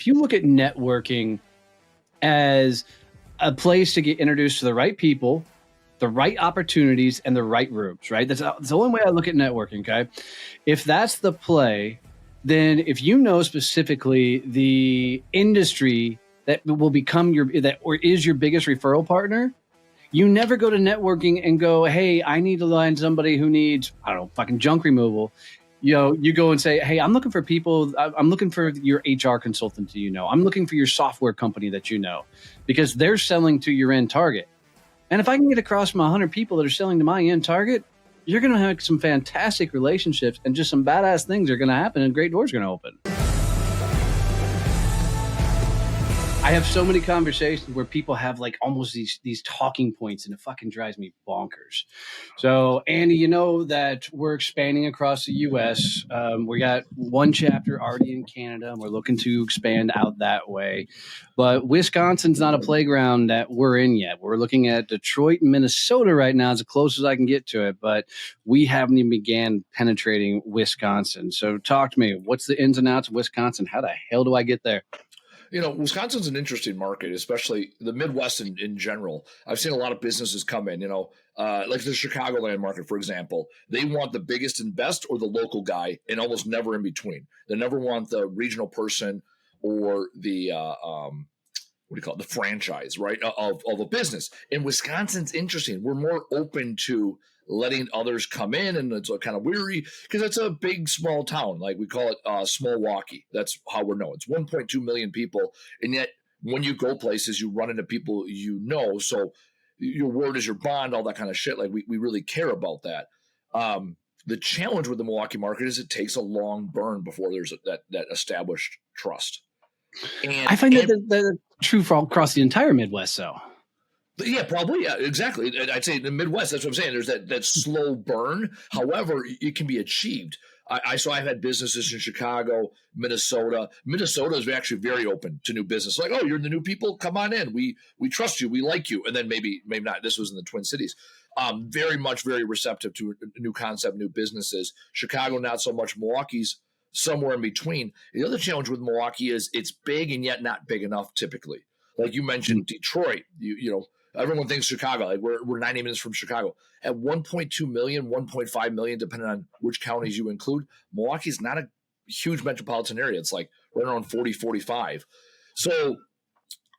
if you look at networking as a place to get introduced to the right people, the right opportunities, and the right rooms, right? That's the only way I look at networking, okay? If that's the play, then if you know specifically the industry that will become or is your biggest referral partner, you never go to networking and go, hey, I need to line somebody who needs, I don't know, fucking junk removal. You go and say, hey, I'm looking for people. I'm looking for your HR consultant I'm looking for your software company that because they're selling to your end target. And if I can get across from 100 people that are selling to my end target, you're going to have some fantastic relationships and just some badass things are going to happen and great doors are going to open. I have so many conversations where people have like almost these talking points, and it fucking drives me bonkers. So, Andy, you know that we're expanding across the U.S. We got one chapter already in Canada, and we're looking to expand out that way. But Wisconsin's not a playground that we're in yet. We're looking at Detroit and Minnesota right now as close as I can get to it, but we haven't even began penetrating Wisconsin. So talk to me. What's the ins and outs of Wisconsin? How the hell do I get there? Wisconsin's an interesting market, especially the Midwest in general. I've seen a lot of businesses come in, like the Chicagoland market, for example. They want the biggest and best or the local guy and almost never in between. They never want the regional person or the, the franchise, right, of a business. And Wisconsin's interesting. We're more open to letting others come in, and it's kind of weary because it's a big, small town. Like we call it small Milwaukee. That's how we're known. It's 1.2 million people. And yet when you go places, you run into people So your word is your bond, all that kind of shit. Like we really care about that. The challenge with the Milwaukee market is it takes a long burn before there's that established trust. And I find that true for all across the entire Midwest, though. Yeah, probably. Yeah, exactly. I'd say in the Midwest, that's what I'm saying. There's that slow burn. However, it can be achieved. I've had businesses in Chicago, Minnesota. Minnesota is actually very open to new business. Like, oh, you're the new people. Come on in. We trust you. We like you. And then maybe not. This was in the Twin Cities. Very receptive to a new concept, new businesses. Chicago, not so much. Milwaukee's somewhere in between. The other challenge with Milwaukee is it's big and yet not big enough typically. Like you mentioned, Detroit, everyone thinks Chicago. Like we're 90 minutes from Chicago. At 1.2 million, 1.5 million, depending on which counties you include, Milwaukee's not a huge metropolitan area. It's like right around 40, 45. So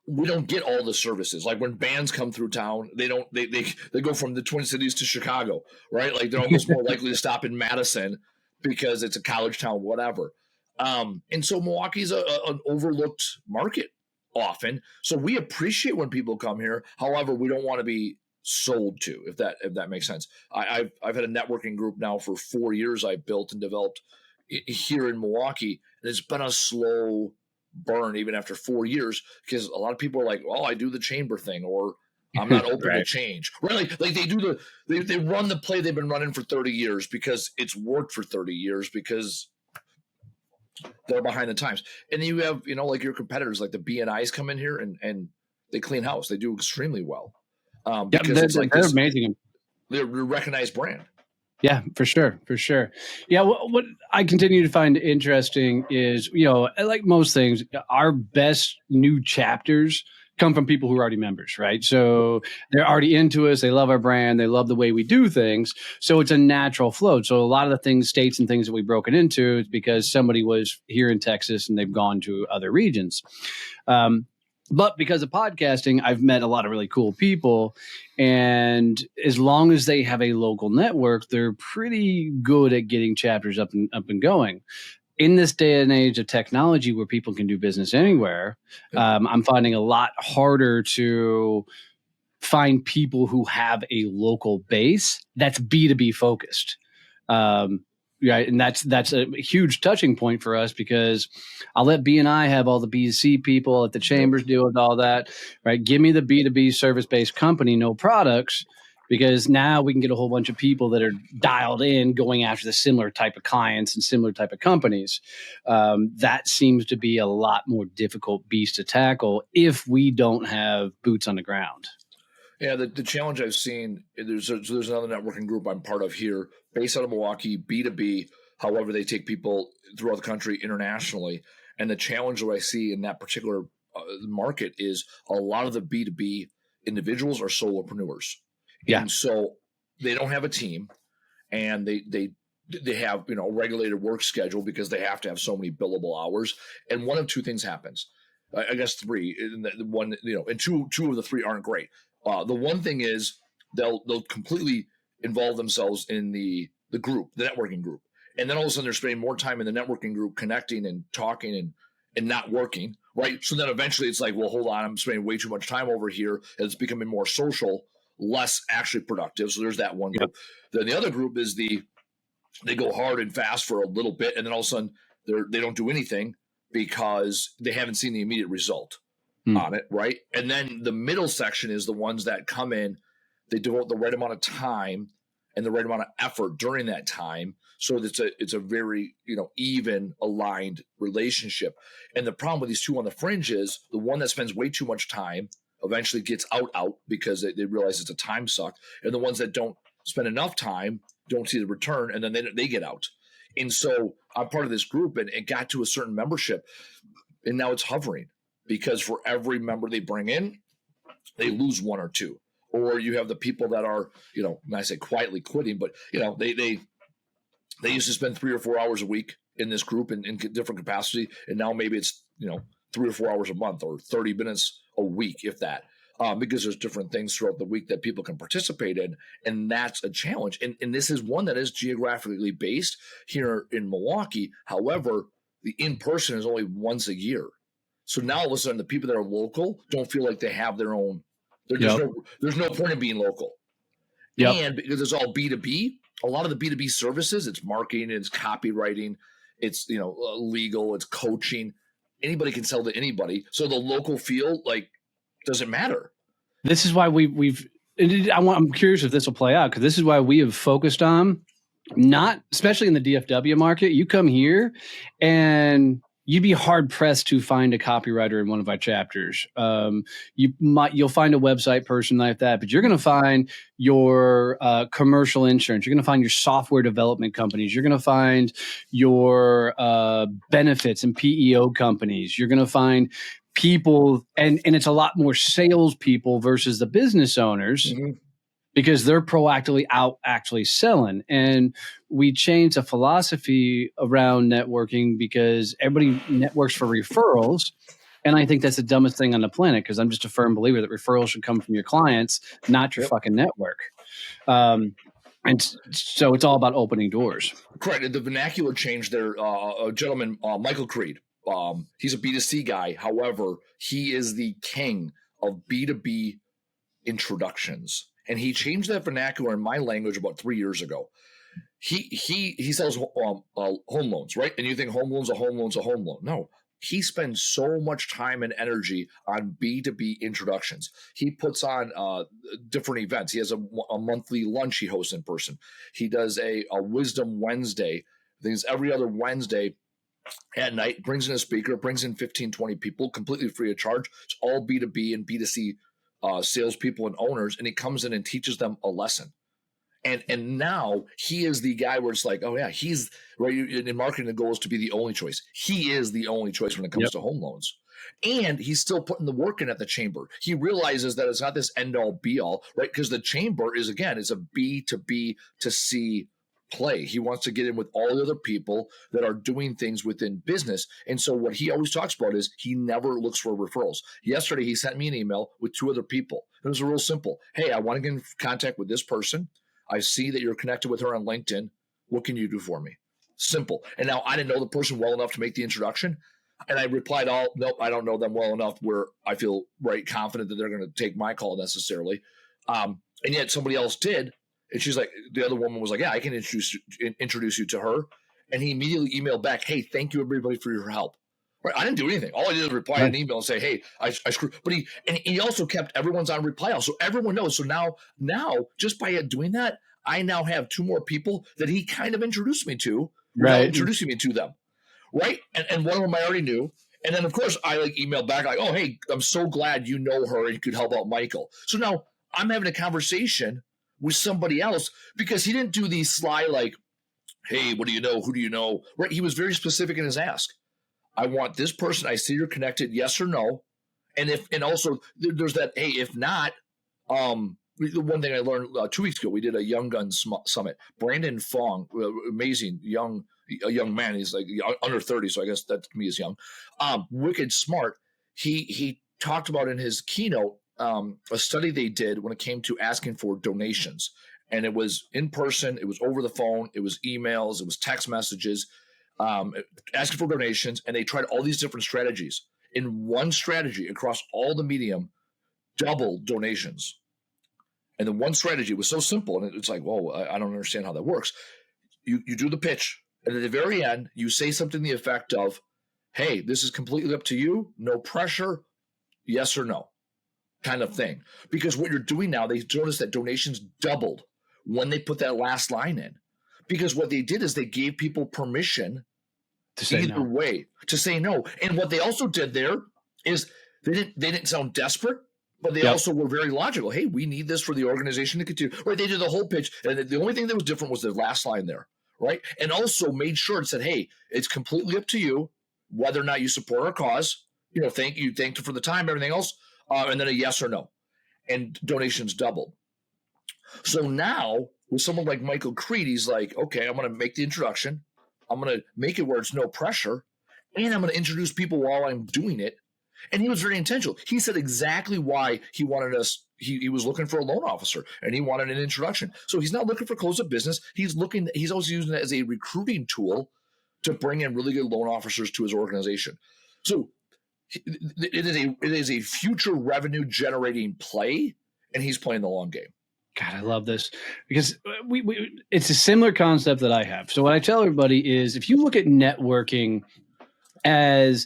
we don't get all the services. Like when bands come through town, they go from the Twin Cities to Chicago, right? Like they're almost more likely to stop in Madison because it's a college town, whatever. And so Milwaukee's an overlooked market often. So we appreciate when people come here. However, we don't want to be sold to, if that makes sense. I've had a networking group now for 4 years I built and developed here in Milwaukee, and it's been a slow burn even after 4 years because a lot of people are like, well, I do the chamber thing, or I'm not open to change. Right? Like they run the play they've been running for 30 years because it's worked for 30 years because they're behind the times. And then you have, like your competitors, like the BNIs come in here and they clean house. They do extremely well. Because they're amazing. They're a recognized brand. Yeah, for sure. Yeah, what I continue to find interesting is, like most things, our best new chapters come from people who are already members, right? So they're already into us. They love our brand. They love the way we do things. So it's a natural flow. So a lot of the states and things that we've broken into is because somebody was here in Texas and they've gone to other regions. But because of podcasting, I've met a lot of really cool people. And as long as they have a local network, they're pretty good at getting chapters up and going. In this day and age of technology where people can do business anywhere, I'm finding a lot harder to find people who have a local base that's B2B focused. Right. And that's a huge touching point for us because I'll let BNI have all the B2C people, I'll let the chambers deal with all that. Right. Give me the B2B service-based company, no products, because now we can get a whole bunch of people that are dialed in going after the similar type of clients and similar type of companies. That seems to be a lot more difficult beast to tackle if we don't have boots on the ground. Yeah, the challenge I've seen, there's another networking group I'm part of here, based out of Milwaukee, B2B. However, they take people throughout the country internationally. And the challenge that I see in that particular market is a lot of the B2B individuals are solopreneurs. Yeah. And so they don't have a team, and they have, a regulated work schedule because they have to have so many billable hours. And one of two things happens. I guess three. And the one, and two of the three aren't great. The one thing is they'll completely involve themselves in the group, the networking group. And then all of a sudden they're spending more time in the networking group connecting and talking and not working, right? So then eventually it's like, well, hold on, I'm spending way too much time over here. And it's becoming more social, less actually productive. So there's that one group. Then the other group is they go hard and fast for a little bit, and then all of a sudden they don't do anything because they haven't seen the immediate result on it, right? And then the middle section is the ones that come in, they devote the right amount of time and the right amount of effort during that time, so that it's a very even aligned relationship. And the problem with these two on the fringe is the one that spends way too much time eventually gets out because they realize it's a time suck, and the ones that don't spend enough time don't see the return, and then they get out. And so I'm part of this group, and it got to a certain membership, and now it's hovering because for every member they bring in, they lose one or two. Or you have the people that are, I say quietly quitting, but they used to spend 3 or 4 hours a week in this group in different capacity, and now maybe it's 3 or 4 hours a month or 30 minutes a week, if that. Because there's different things throughout the week that people can participate in, and that's a challenge. And this is one that is geographically based here in Milwaukee. However, the in-person is only once a year. So now all of a sudden the people that are local don't feel like they have their own. There's no point in being local. And because it's all B2B, a lot of the B2B services, it's marketing, it's copywriting, it's legal, it's coaching. Anybody can sell to anybody. So the local feel doesn't matter. This is why I'm curious if this will play out, because this is why we have focused on, not especially in the DFW market. You come here and you'd be hard pressed to find a copywriter in one of our chapters. You'll find a website person like that, but you're going to find your commercial insurance. You're going to find your software development companies. You're going to find your benefits and PEO companies. You're going to find people, and it's a lot more salespeople versus the business owners. Because they're proactively out actually selling. And we changed the philosophy around networking because everybody networks for referrals. And I think that's the dumbest thing on the planet, because I'm just a firm believer that referrals should come from your clients, not your fucking network. And so it's all about opening doors. Correct. The vernacular changed there. A gentleman, Michael Creed, he's a B2C guy. However, he is the king of B2B introductions. And he changed that vernacular in my language about 3 years ago. He sells home loans, right? And you think home loan's a home loan's a home loan. No, he spends so much time and energy on B2B introductions. He puts on different events. He has a monthly lunch he hosts in person. He does a Wisdom Wednesday. I think it's every other Wednesday at night, brings in a speaker, brings in 15, 20 people, completely free of charge. It's all B2B and B2C salespeople and owners, and he comes in and teaches them a lesson. And now he is the guy where it's like, oh yeah, he's right in marketing. The goal is to be the only choice. He is the only choice when it comes to home loans, and he's still putting the work in at the chamber. He realizes that it's not this end all be all, right? Because the chamber is a B2B to C play. He wants to get in with all the other people that are doing things within business. And so what he always talks about is he never looks for referrals. Yesterday, he sent me an email with 2 other people. It was real simple. Hey, I want to get in contact with this person. I see that you're connected with her on LinkedIn. What can you do for me? Simple. And now I didn't know the person well enough to make the introduction. And I replied, nope, I don't know them well enough where I feel confident that they're going to take my call necessarily. And yet somebody else did. And she's like, the other woman was like, yeah, I can introduce you to her. And he immediately emailed back, hey, thank you everybody for your help. Right? I didn't do anything. All I did was reply an email and say, hey, I screwed. But he also kept everyone's on reply all, so everyone knows. So now just by doing that, I now have 2 more people that he kind of introduced me to, introducing me to them. Right. And one of them I already knew. And then of course I emailed back like, oh, hey, I'm so glad you know her and you could help out Michael. So now I'm having a conversation with somebody else because he didn't do these sly hey, what do you know? Who do you know? Right. He was very specific in his ask. I want this person. I see you're connected. Yes or no. And also there's that, hey, if not, the one thing I learned 2 weeks ago, we did a Young Guns Summit. Brandon Fong, amazing a young man. He's like under 30, so I guess that to me is young. Wicked smart. He talked about in his keynote a study they did when it came to asking for donations. And it was in person, it was over the phone, it was emails, it was text messages, asking for donations. And they tried all these different strategies. In one strategy across all the medium, double donations. And the one strategy was so simple, and it's like, whoa, I don't understand how that works. You do the pitch, and at the very end, you say something to the effect of, hey, this is completely up to you, no pressure, yes or no, kind of thing. Because what you're doing now, they noticed that donations doubled when they put that last line in. Because what they did is they gave people permission to say either way, to say no. And what they also did there is they didn't sound desperate, but they also were very logical. Hey, we need this for the organization to continue. Right? They did the whole pitch, and the only thing that was different was the last line there, right? And also made sure it said, hey, it's completely up to you whether or not you support our cause. Thank you for the time, everything else, and then a yes or no. And donations doubled. So now with someone like Michael Creed, he's like, okay, I'm going to make the introduction. I'm going to make it where it's no pressure, and I'm going to introduce people while I'm doing it. And he was very intentional. He said exactly why he wanted us. He was looking for a loan officer, and he wanted an introduction. So he's not looking for close of business. He's also using it as a recruiting tool to bring in really good loan officers to his organization. So it is a future revenue generating play, and he's playing the long game. God, I love this because it's a similar concept that I have. So what I tell everybody is, if you look at networking as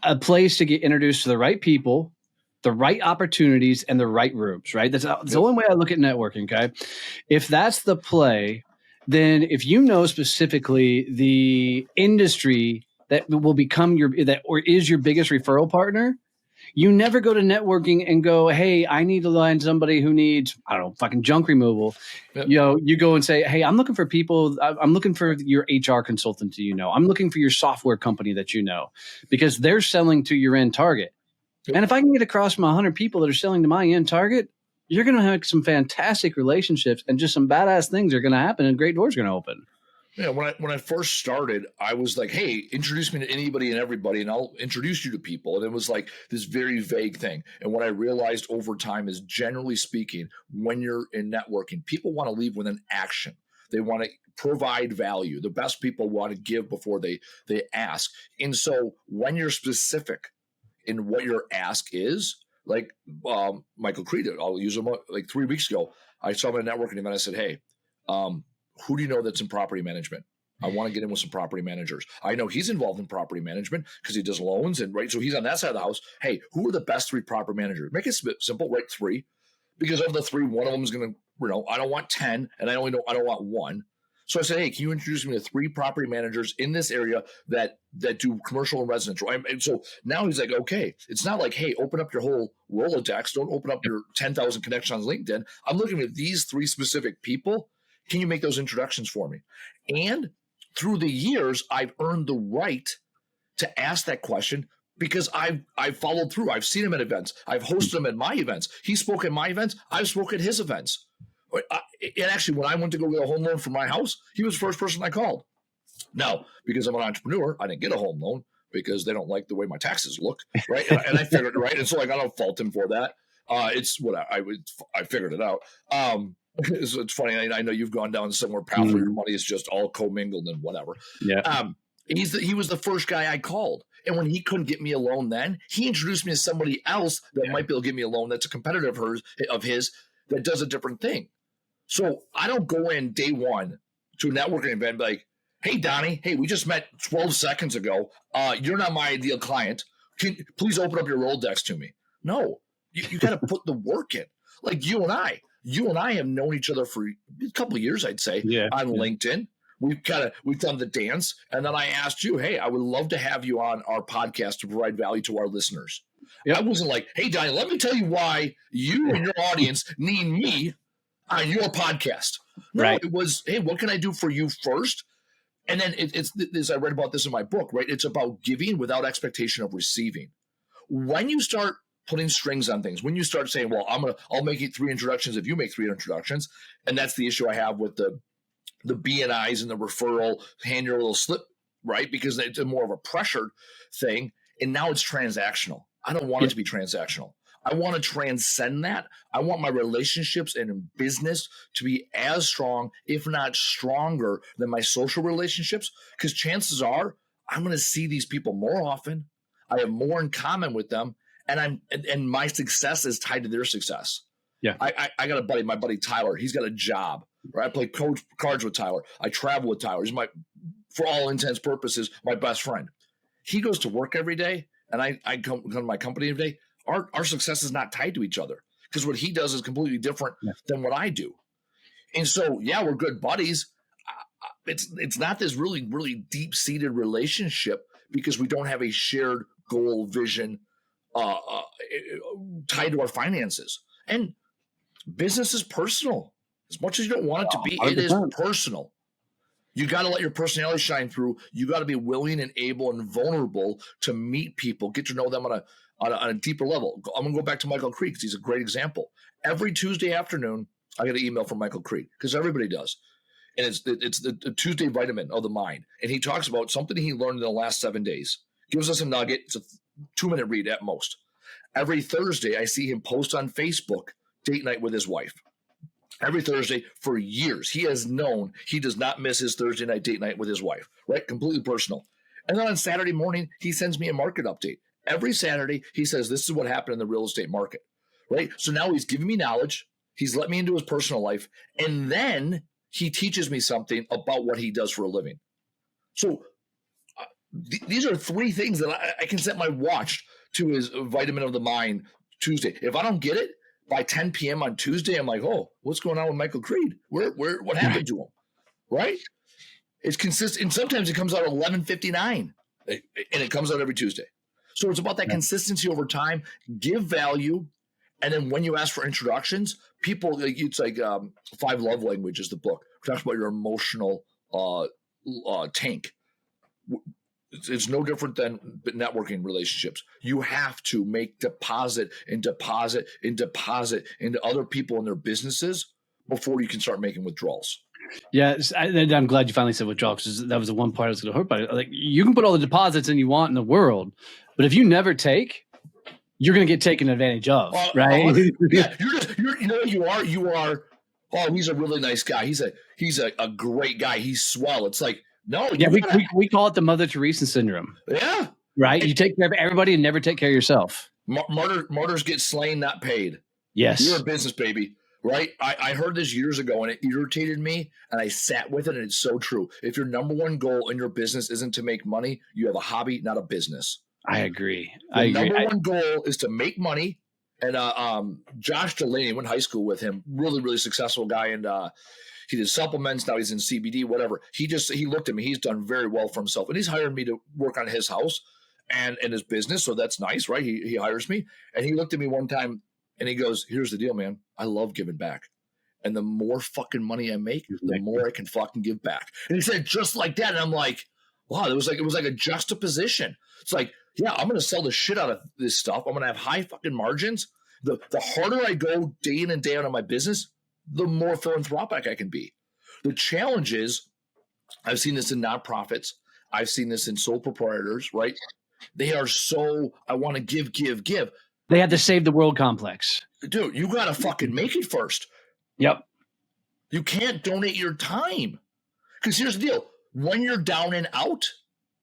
a place to get introduced to the right people, the right opportunities, and the right rooms, right? That's the only way I look at networking, okay? If that's the play, then if you know specifically the industry that will become or is your biggest referral partner, you never go to networking and go, hey, I need to line somebody who needs, I don't know, fucking junk removal. Yep. You go and say, hey, I'm looking for people. I'm looking for your HR consultant I'm looking for your software company that because they're selling to your end target. Yep. And if I can get across my 100 people that are selling to my end target, you're going to have some fantastic relationships, and just some badass things are going to happen, and great doors are going to open. Yeah, when I first started, I was like, hey, introduce me to anybody and everybody, and I'll introduce you to people. And it was like this very vague thing. And what I realized over time is, generally speaking, when you're in networking, people want to leave with an action. They want to provide value. The best people want to give before they ask. And so when you're specific in what your ask is, like Michael Creed, I'll use him like 3 weeks ago, I saw him at a networking event. I said, hey, who do you know that's in property management? I want to get in with some property managers. I know he's involved in property management because he does loans, and right, so he's on that side of the house. Hey, who are the best 3 property managers? Make it simple, write 3, because of the 3, one of them is going to, I don't want 10, and I don't want 1. So I said, hey, can you introduce me to 3 property managers in this area that do commercial and residential? And so now he's like, okay, it's not like, hey, open up your whole Rolodex. Don't open up your 10,000 connections on LinkedIn. I'm looking at these 3 specific people. Can you make those introductions for me? And through the years, I've earned the right to ask that question because I've followed through. I've seen him at events. I've hosted him at my events. He spoke at my events. I've spoken at his events. And actually, when I went to go get a home loan for my house, he was the first person I called. Now, because I'm an entrepreneur, I didn't get a home loan because they don't like the way my taxes look, right? And I figured it right. And so I don't fault him for that. It's what I figured it out. It's funny. I know you've gone down a similar path where your money is just all commingled and whatever. Yeah. He was the first guy I called. And when he couldn't get me a loan then, he introduced me to somebody else that might be able to give me a loan that's a competitor of his that does a different thing. So I don't go in day one to a networking event and be like, hey, Donnie, hey, we just met 12 seconds ago. You're not my ideal client. Please open up your Rolodex to me. No, you got to put the work in. Like you and I have known each other for a couple of years, I'd say, on LinkedIn. We've done the dance. And then I asked you, hey, I would love to have you on our podcast to provide value to our listeners. Yep. I wasn't like, hey, Donnie, let me tell you why you and your audience need me on your podcast. No, right. It was, hey, what can I do for you first? And then it's as I read about this in my book, right? It's about giving without expectation of receiving. When you start putting strings on things, when you start saying, well, I'll make you 3 introductions if you make 3 introductions. And that's the issue I have with the BNIs and the referral, hand your little slip, right? Because it's more of a pressured thing. And now it's transactional. I don't want it to be transactional. I want to transcend that. I want my relationships and in business to be as strong, if not stronger, than my social relationships. Because chances are I'm going to see these people more often. I have more in common with them, and my success is tied to their success. Yeah, I got a buddy, my buddy Tyler. He's got a job. Right? I play cards with Tyler. I travel with Tyler. He's for all intents purposes, my best friend. He goes to work every day, and I come to my company every day. Our success is not tied to each other because what he does is completely different than what I do. And so, yeah, we're good buddies. It's not this really, really deep-seated relationship because we don't have a shared goal, vision tied to our finances. And business is personal. As much as you don't want it to be, 100%. It is personal. You got to let your personality shine through. You got to be willing and able and vulnerable to meet people, get to know them on a deeper level. I'm going to go back to Michael Creed because he's a great example. Every Tuesday afternoon, I get an email from Michael Creed because everybody does. And it's the Tuesday vitamin of the mind. And he talks about something he learned in the last 7 days. Gives us a nugget. It's a 2-minute read at most. Every Thursday, I see him post on Facebook, date night with his wife. Every Thursday for years. He has known he does not miss his Thursday night date night with his wife, right? Completely personal. And then on Saturday morning, he sends me a market update. Every Saturday, he says, this is what happened in the real estate market, right? So now he's giving me knowledge. He's let me into his personal life. And then he teaches me something about what he does for a living. So these are 3 things that I can set my watch to his vitamin of the mind Tuesday. If I don't get it by 10 p.m. on Tuesday, I'm like, oh, what's going on with Michael Creed? What happened to him? Right? It's consistent. And sometimes it comes out at 11:59 and it comes out every Tuesday. So it's about that consistency over time, give value. And then when you ask for introductions, people, it's like 5 Love Languages, the book. It talks about your emotional tank. It's no different than networking relationships. You have to make deposit into other people and their businesses before you can start making withdrawals. Yeah, I'm glad you finally said withdrawal because that was the one part I was going to hurt by. Like, you can put all the deposits in you want in the world, but if you never take, you're going to get taken advantage of, right? Yeah, you are. Oh, he's a really nice guy. He's a great guy. He's swell. It's like, no. Yeah, we call it the Mother Teresa syndrome. Yeah. Right? You take care of everybody and never take care of yourself. Martyrs get slain, not paid. Yes. You're a business, baby. Right? I heard this years ago and it irritated me and I sat with it and it's so true. If your number one goal in your business isn't to make money, you have a hobby, not a business. I agree. Number one goal is to make money. And Josh Delaney, went to high school with him, really, really successful guy. And he did supplements. Now he's in CBD, whatever. He looked at me. He's done very well for himself. And he's hired me to work on his house and his business. So that's nice, right? He hires me. And he looked at me one time and he goes, here's the deal, man. I love giving back. And the more fucking money I make, the more I can fucking give back. And he said just like that. And I'm like, wow, it was like a juxtaposition. It's like, yeah, I'm going to sell the shit out of this stuff. I'm going to have high fucking margins. The harder I go day in and day out on my business, the more philanthropic I can be. The challenge is, I've seen this in nonprofits. I've seen this in sole proprietors, right? They are so, I want to give. They have the save the world complex. Dude, you got to fucking make it first. Yep. You can't donate your time. Because here's the deal. When you're down and out,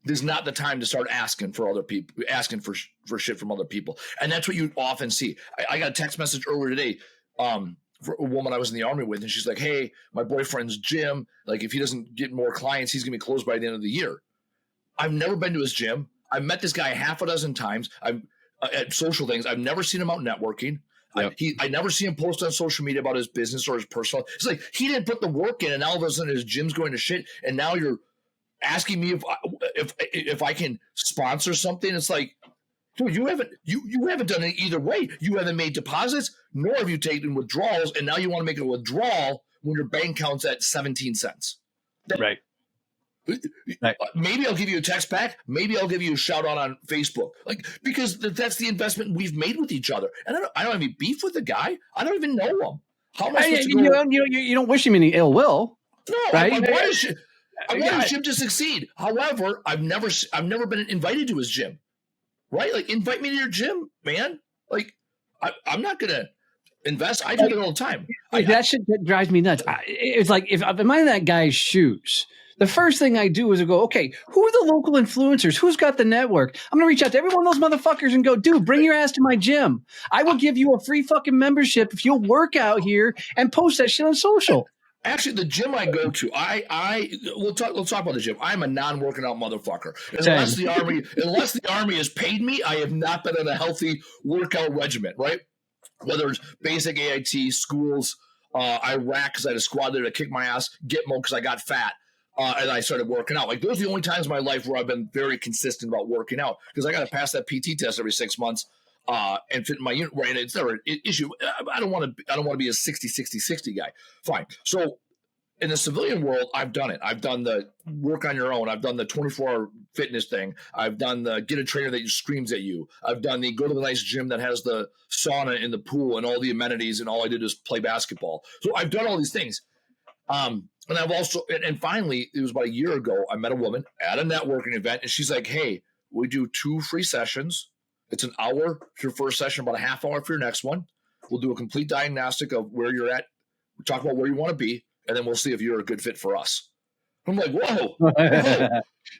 there's not the time to start asking for other people, asking for shit from other people. And that's what you often see. I got a text message earlier today for a woman I was in the Army with, and she's like, hey, my boyfriend's gym, like if he doesn't get more clients, he's going to be closed by the end of the year. I've never been to his gym. I've met this guy half a dozen times. I'm at social things. I've never seen him out networking. Yep. I never see him post on social media about his business or his personal. It's like he didn't put the work in, and now all of a sudden his gym's going to shit, and now you're asking me if I can sponsor something. It's like, dude, you haven't done it either way. You haven't made deposits, nor have you taken withdrawals, and now you want to make a withdrawal when your bank account's at 17 cents. Right. Right. Maybe I'll give you a text back. Maybe I'll give you a shout out on Facebook. Like, because that's the investment we've made with each other. And I don't have any beef with the guy. I don't even know him. How am I supposed to go? You don't wish him any ill will. No, right? I want his gym to succeed. However, I've never been invited to his gym. Right? Like, invite me to your gym, man. Like, I'm not gonna invest. I do it all the time. That shit drives me nuts. It's like if I'm in that guy's shoes, the first thing I do is I go, okay, who are the local influencers? Who's got the network? I'm going to reach out to every one of those motherfuckers and go, dude, bring your ass to my gym. I will give you a free fucking membership if you'll work out here and post that shit on social. Actually, the gym I go to, we'll talk about the gym. I'm a non-working out motherfucker. Unless the army has paid me, I have not been in a healthy workout regimen, right? Whether it's basic AIT, schools, Iraq because I had a squad there to kick my ass, Gitmo because I got fat. And I started working out. Like, those are the only times in my life where I've been very consistent about working out, because I got to pass that PT test every 6 months and fit in my unit. Right, and it's never an issue. I don't want to be a 60-60-60 guy. Fine. So in the civilian world, I've done it. I've done the work on your own. I've done the 24-hour fitness thing. I've done the get a trainer that screams at you. I've done the go to the nice gym that has the sauna in the pool and all the amenities, and all I did is play basketball. So I've done all these things. And I've also, and finally, it was about a year ago, I met a woman at a networking event, and she's like, hey, we do 2 free sessions. It's an hour for your first session, about a half hour for your next one. We'll do a complete diagnostic of where you're at. We talk about where you want to be, and then we'll see if you're a good fit for us. I'm like, whoa.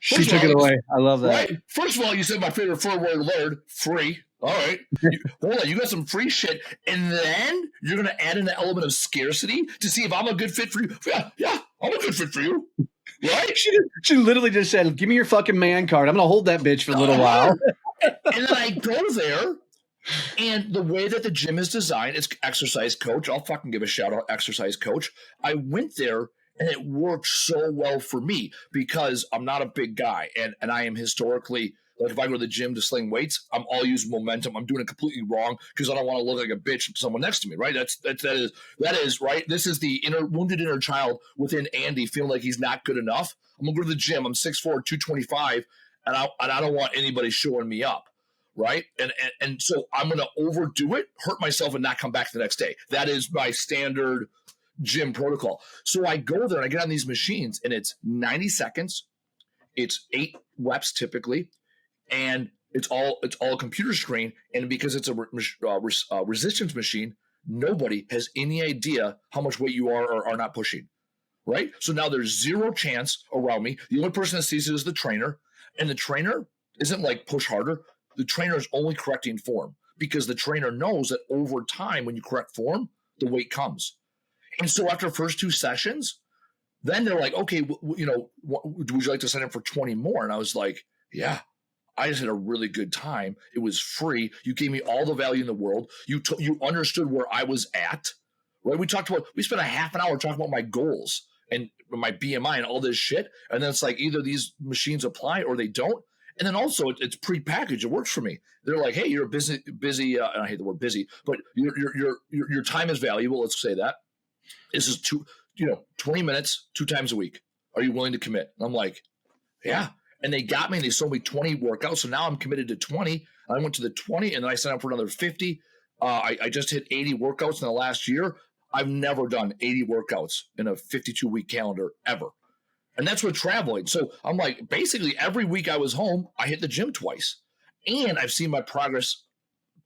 She took it away. I love that. Right? First of all, you said my favorite word, free. All right. Hold on. You got some free shit. And then you're going to add in the element of scarcity to see if I'm a good fit for you. Yeah, I'm a good fit for you. Right? She literally just said, give me your fucking man card. I'm going to hold that bitch for a little while. And then I go there, and the way that the gym is designed, it's exercise coach. I'll fucking give a shout out, exercise coach. I went there, and it worked so well for me because I'm not a big guy, and I am historically, like, if I go to the gym to sling weights, I'm all using momentum. I'm doing it completely wrong because I don't want to look like a bitch to someone next to me, right? That is right. This is the wounded inner child within Andy feeling like he's not good enough. I'm gonna go to the gym. I'm 6'4", 225, and I don't want anybody showing me up, right? And so I'm gonna overdo it, hurt myself, and not come back the next day. That is my standard gym protocol. So I go there and I get on these machines, and it's 90 seconds. It's 8 reps typically. And it's all a computer screen, and because it's a resistance machine, nobody has any idea how much weight you are or are not pushing, right? So now there's zero chance around me. The only person that sees it is the trainer, and the trainer isn't like push harder. The trainer is only correcting form because the trainer knows that over time, when you correct form, the weight comes. And so after the first 2 sessions, then they're like, okay, would you like to sign up for 20 more? And I was like, yeah. I just had a really good time. It was free. You gave me all the value in the world. You understood where I was at, right? We spent a half an hour talking about my goals and my BMI and all this shit. And then it's like either these machines apply or they don't. And then also it's pre-packaged. It works for me. They're like, hey, you're a busy. And I hate the word busy, but your time is valuable. Let's say that. This is 20 minutes, 2 times a week. Are you willing to commit? And I'm like, yeah. And they got me, and they sold me 20 workouts. So now I'm committed to 20. I went to the 20, and then I signed up for another 50. I just hit 80 workouts in the last year. I've never done 80 workouts in a 52-week calendar ever. And that's with traveling. So I'm like, basically every week I was home, I hit the gym twice. And I've seen my progress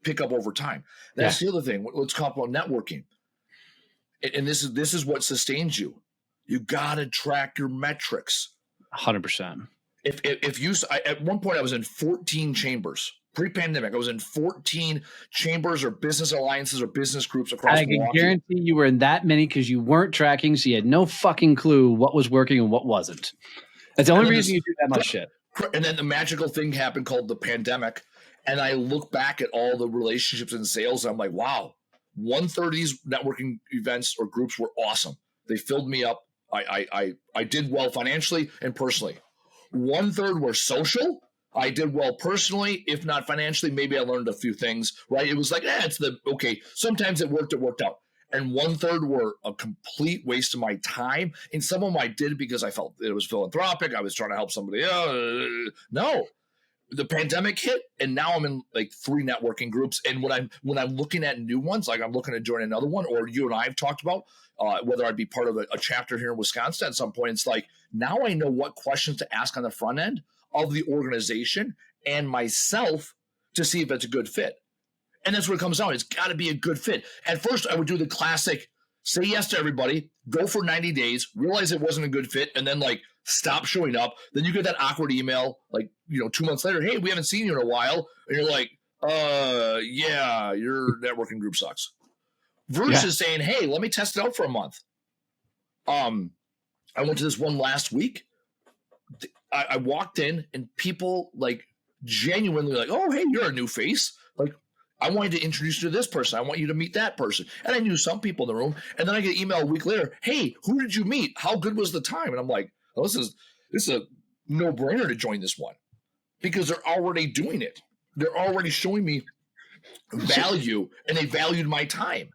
pick up over time. That's the other thing. Let's talk about networking. And this is what sustains you. You got to track your metrics. 100%. At one point I was in 14 chambers pre-pandemic. I was in 14 chambers or business alliances or business groups across I can guarantee you were in that many because you weren't tracking, so you had no fucking clue what was working and what wasn't. That's the only reason you do that much shit. And then the magical thing happened called the pandemic, and I look back at all the relationships and sales, and I'm like, wow, 1/3 of these networking events or groups were awesome. They filled me up. I did well financially and personally. 1/3 were social. I did well personally, if not financially. Maybe I learned a few things, right? It was like, sometimes it worked out. and 1/3 were a complete waste of my time. And some of them I did because I felt it was philanthropic. I was trying to help somebody else. No, the pandemic hit, and now I'm in like 3 networking groups. And when I'm looking at new ones, like I'm looking to join another one, or you and I have talked about whether I'd be part of a chapter here in Wisconsin at some point. It's like now I know what questions to ask on the front end of the organization and myself to see if it's a good fit. And that's what it comes down. It's got to be a good fit. At first, I would do the classic: say yes to everybody, go for 90 days, realize it wasn't a good fit, and then like stop showing up. Then you get that awkward email, like, 2 months later, hey, we haven't seen you in a while. And you're like, yeah, your networking group sucks. Versus saying, hey, let me test it out for a month. I went to this one last week. I walked in and people like genuinely like, oh, hey, you're a new face. Like, I wanted to introduce you to this person. I want you to meet that person. And I knew some people in the room. And then I get an email a week later, hey, who did you meet? How good was the time? And I'm like, oh, this is a no-brainer to join this one because they're already doing it. They're already showing me value, and they valued my time.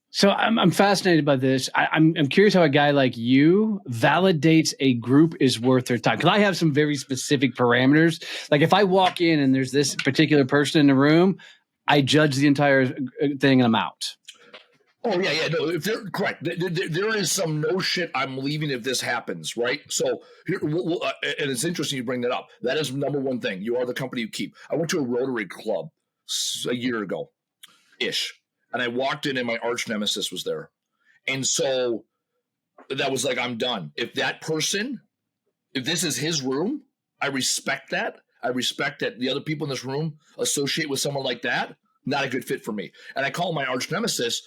So I'm fascinated by this. I'm curious how a guy like you validates a group is worth their time. Because I have some very specific parameters. Like if I walk in and there's this particular person in the room, I judge the entire thing and I'm out. Oh yeah. No, if they're correct, there is some no shit. I'm leaving if this happens, right? So here, and it's interesting you bring that up. That is number one thing. You are the company you keep. I went to a Rotary club a year ago, ish. And I walked in and my arch nemesis was there. And so that was like, I'm done. If this is his room, I respect that. I respect that the other people in this room associate with someone like that. Not a good fit for me. And I call my arch nemesis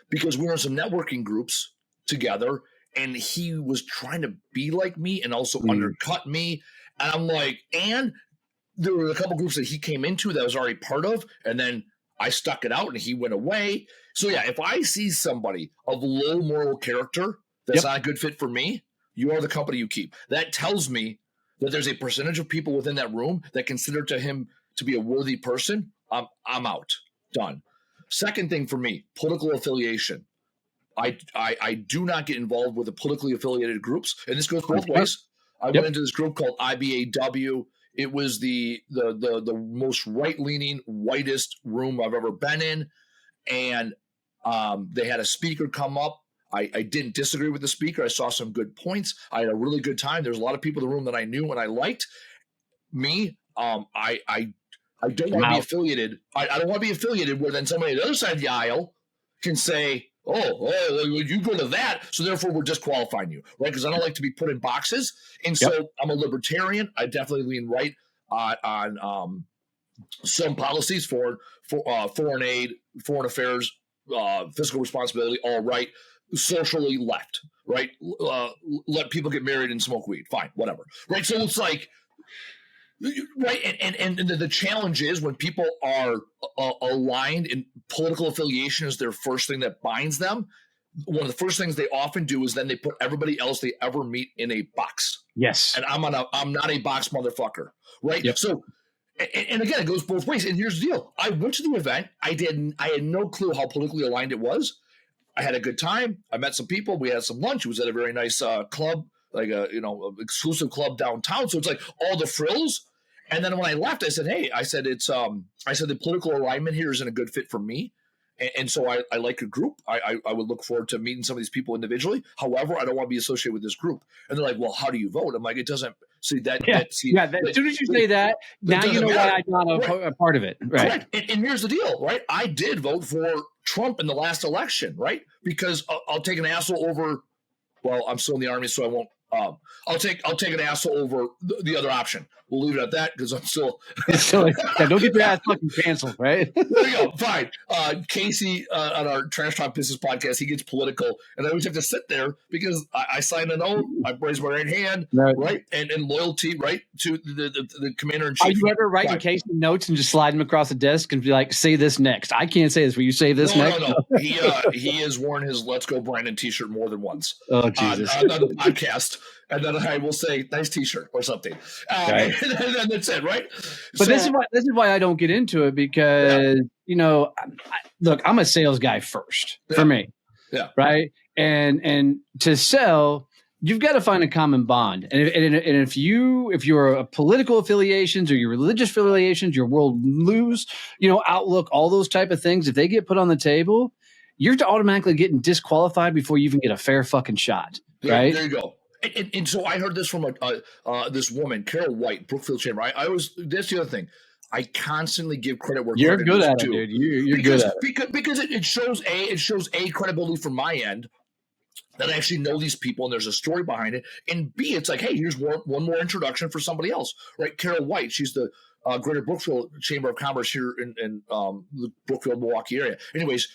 because we were in some networking groups together and he was trying to be like me and also undercut me. And I'm like, and there were a couple groups that he came into that I was already part of. And then I stuck it out and he went away. So yeah, if I see somebody of low moral character that's not a good fit for me, you are the company you keep. That tells me that there's a percentage of people within that room that consider him to be a worthy person. I'm out. Done. Second thing for me, political affiliation. I do not get involved with the politically affiliated groups, and this goes both ways. I went into this group called IBAW. It was the most right-leaning, whitest room I've ever been in. And they had a speaker come up. I didn't disagree with the speaker. I saw some good points. I had a really good time. There's a lot of people in the room that I knew and I liked. Me, I don't want to be affiliated. I don't want to be affiliated where then somebody on the other side of the aisle can say, oh, you go to that, so therefore we're disqualifying you, right? Because I don't like to be put in boxes. And so I'm a libertarian. I definitely lean right on some policies, foreign aid, foreign affairs, fiscal responsibility, all right. Socially left, right? Let people get married and smoke weed. Fine, whatever, right? So it's like, right, and the challenge is when people are aligned in political affiliation is their first thing that binds them. One of the first things they often do is then they put everybody else they ever meet in a box. Yes, and I'm not a box motherfucker, right? Yep. So, and again, it goes both ways. And here's the deal: I went to the event. I had no clue how politically aligned it was. I had a good time. I met some people. We had some lunch. It was at a very nice club, like a exclusive club downtown. So it's like all the frills. And then when I left, I said, hey, I said the political alignment here isn't a good fit for me. And so I like a group. I would look forward to meeting some of these people individually. However, I don't want to be associated with this group. And they're like, well, how do you vote? I'm like, it doesn't see that. As soon as you say that, now you know why I'm not a part of it. Right. And here's the deal, right? I did vote for Trump in the last election, right? Because I'll take an asshole over. Well, I'm still in the Army, so I won't. I'll take an asshole over the other option. We'll leave it at that because I'm still. Don't get your ass fucking canceled, right? There you go. Fine. Casey on our Trash Talk Business podcast, he gets political, and I always have to sit there because I signed an oath. I raised my right hand, right, and loyalty, right, to the commander in chief. Are you ever writing Casey notes and just slide them across the desk and be like, "Say this next"? I can't say this. Will you say this next? No. He has worn his "Let's Go Brandon" T-shirt more than once. Oh Jesus! On the podcast. And then I will say, nice T-shirt or something. And then that's it, right? But this is why I don't get into it because look, I'm a sales guy first for Yeah. me. Yeah. Right. And to sell, you've got to find a common bond. And if you're a political affiliations or your religious affiliations, your world lose, outlook, all those type of things, if they get put on the table, you're automatically getting disqualified before you even get a fair fucking shot. Right. There you go. And so I heard this from this woman, Carol White, Brookfield Chamber. That's the other thing. I constantly give credit where you're credit good is at due. it, dude. You're good at it because it shows credibility from my end that I actually know these people and there's a story behind it. And B, it's like, hey, here's one more introduction for somebody else, right? Carol White, she's the Greater Brookfield Chamber of Commerce here in the Brookfield, Milwaukee area. Anyways,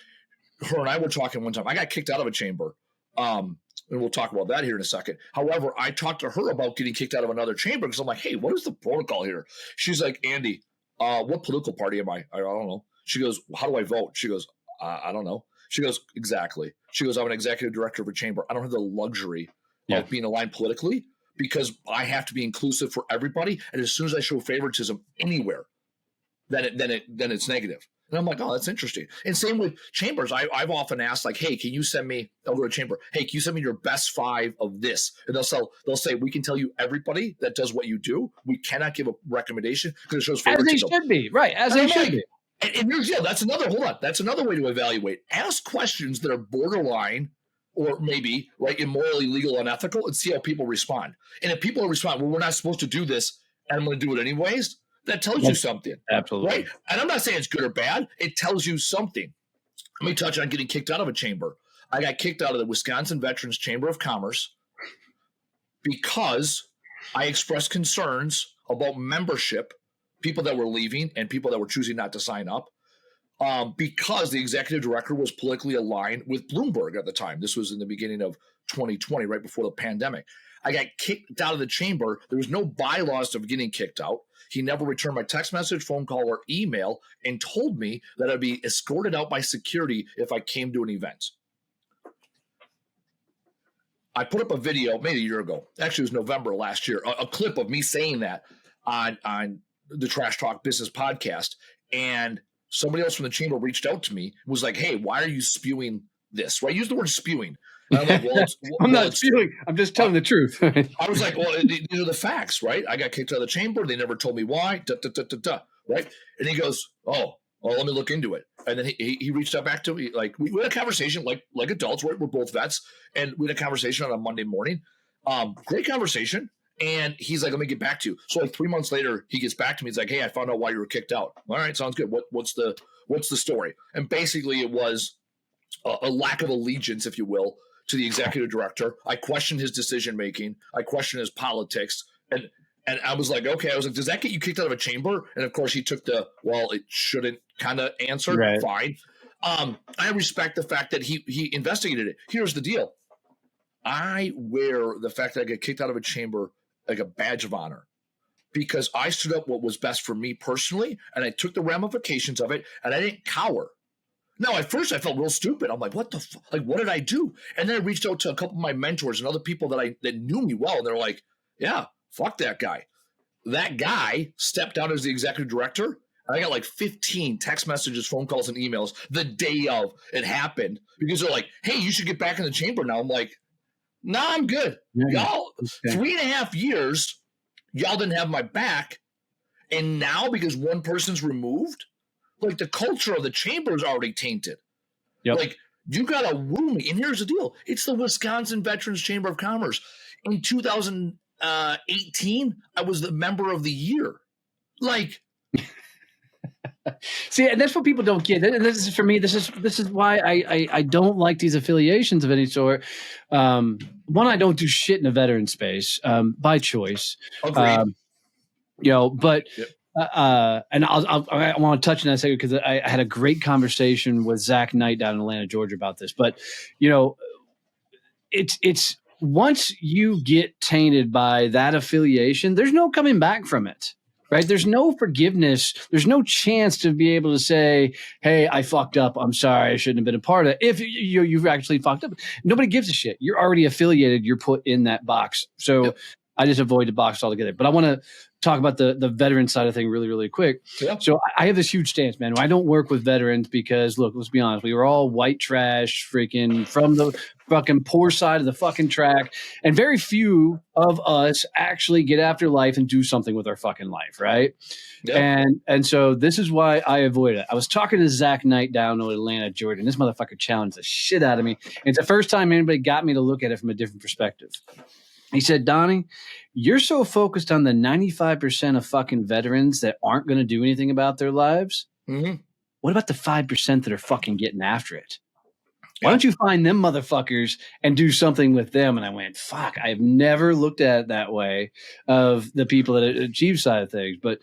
her and I were talking one time. I got kicked out of a chamber. And we'll talk about that here in a second. However, I talked to her about getting kicked out of another chamber because I'm like, hey, what is the protocol here? She's like, Andy, what political party am I? I don't know. She goes, how do I vote? She goes, I don't know. She goes, exactly. She goes, I'm an executive director of a chamber. I don't have the luxury of being aligned politically because I have to be inclusive for everybody. And as soon as I show favoritism anywhere, then it's negative. And I'm like, oh, that's interesting. And same with chambers. I've often asked, like, hey, can you send me? I'll go to a chamber. Hey, can you send me your best 5 of this? And they'll say, we can tell you everybody that does what you do. We cannot give a recommendation because it shows favoritism. As they should be, right? As they should be. And here's that's another way to evaluate. Ask questions that are borderline or maybe right immorally, legal, unethical, and see how people respond. And if people respond, well, we're not supposed to do this, and I'm going to do it anyways. That tells you something. Absolutely. Right? And I'm not saying it's good or bad. It tells you something. Let me touch on getting kicked out of a chamber. I got kicked out of the Wisconsin Veterans Chamber of Commerce because I expressed concerns about membership, people that were leaving and people that were choosing not to sign up, because the executive director was politically aligned with Bloomberg at the time. This was in the beginning of 2020, right before the pandemic. I got kicked out of the chamber. There was no bylaws of getting kicked out. He never returned my text message, phone call, or email and told me that I'd be escorted out by security if I came to an event. I put up a video maybe a year ago. Actually, it was November last year, a clip of me saying that on the Trash Talk Business podcast. And somebody else from the chamber reached out to me, was like, hey, why are you spewing this? Well, I used the word spewing. And I'm like, I'm not spewing. I'm just telling the truth. I was like, well, these are the facts, right? I got kicked out of the chamber. They never told me why, right? And he goes, oh, well, let me look into it. And then he reached out back to me. Like, we had a conversation like adults, right? We're both vets. And we had a conversation on a Monday morning. Great conversation. And he's like, let me get back to you. So like 3 months later, he gets back to me. He's like, hey, I found out why you were kicked out. All right, sounds good. What's the story? And basically it was a lack of allegiance, if you will, to the executive director. I questioned his decision-making. I questioned his politics. And I was like, okay, I was like, does that get you kicked out of a chamber? And of course he took well, it shouldn't kind of answer. Right. Fine. I respect the fact that he investigated it. Here's the deal. I wear the fact that I get kicked out of a chamber like a badge of honor because I stood up what was best for me personally, and I took the ramifications of it, and I didn't cower. Now, at first, I felt real stupid. I'm like, what did I do? And then I reached out to a couple of my mentors and other people that knew me well, and they're like, yeah, fuck that guy. That guy stepped down as the executive director, and I got like 15 text messages, phone calls, and emails the day of it happened because they're like, hey, you should get back in the chamber now. I'm like, nah, I'm good. Yeah, y'all, okay. 3.5 years, y'all didn't have my back, and now because one person's removed, like the culture of the chamber is already tainted. Yep. Like you got to woo me. And here's the deal. It's the Wisconsin Veterans Chamber of Commerce. In 2018, I was the member of the year. Like, see, and that's what people don't get. And this is for me. This is why I don't like these affiliations of any sort. One, I don't do shit in the veteran space by choice. Agreed. But yep. And I want to touch on that second because I had a great conversation with Zach Knight down in Atlanta, Georgia about this. But it's once you get tainted by that affiliation, there's no coming back from it. Right? There's no forgiveness. There's no chance to be able to say, hey, I fucked up. I'm sorry. I shouldn't have been a part of it. If you've actually fucked up, nobody gives a shit. You're already affiliated. You're put in that box. So, I just avoid the box altogether. But I want to talk about the veteran side of thing really, really quick. Yeah. So I have this huge stance, man. I don't work with veterans because, look, let's be honest, we were all white trash, freaking from the fucking poor side of the fucking track, and very few of us actually get after life and do something with our fucking life, right? Yeah. And so this is why I avoid it. I was talking to Zach Knight down in Atlanta, Georgia, and this motherfucker challenged the shit out of me. It's the first time anybody got me to look at it from a different perspective. He said, Donnie, you're so focused on the 95% of fucking veterans that aren't going to do anything about their lives. Mm-hmm. What about the 5% that are fucking getting after it? Why don't you find them motherfuckers and do something with them? And I went, fuck, I've never looked at it that way of the people that achieve side of things. But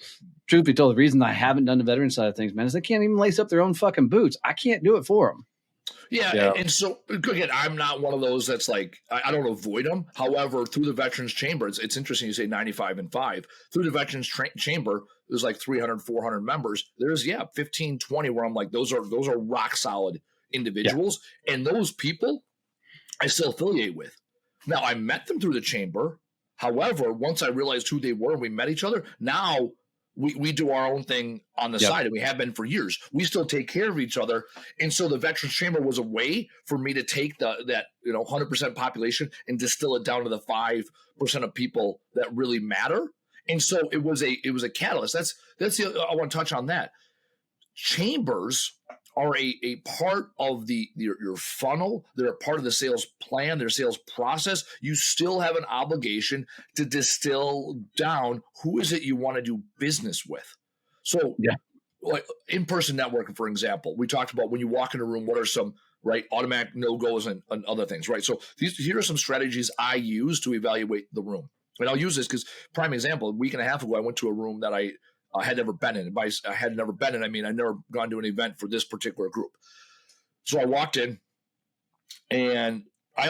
truth be told, the reason I haven't done the veteran side of things, man, is they can't even lace up their own fucking boots. I can't do it for them. Yeah. And so, again, I'm not one of those that's like, I don't avoid them. However, through the Veterans Chamber, it's interesting you say 95 and 5. Through the Veterans Chamber, there's like 300, 400 members. There's, 15, 20 where I'm like, those are rock solid individuals. Yeah. And those people I still affiliate with. Now, I met them through the chamber. However, once I realized who they were and we met each other, now we do our own thing on the side, and we have been for years. We still take care of each other. And so the Veterans Chamber was a way for me to take that 100% population and distill it down to the 5% of people that really matter. And so it was a catalyst. That's I want to touch on that. Chambers are a part of your funnel. They're a part of the sales plan, their sales process. You still have an obligation to distill down who is it you want to do business with. So like in-person networking, for example, we talked about when you walk in a room, what are some automatic no-goes and other things, right? So here are some strategies I use to evaluate the room. And I'll use this because, prime example, a week and a half ago, I went to a room that I had never been in. By I had never been in, I mean I'd never gone to an event for this particular group. So I walked in, and I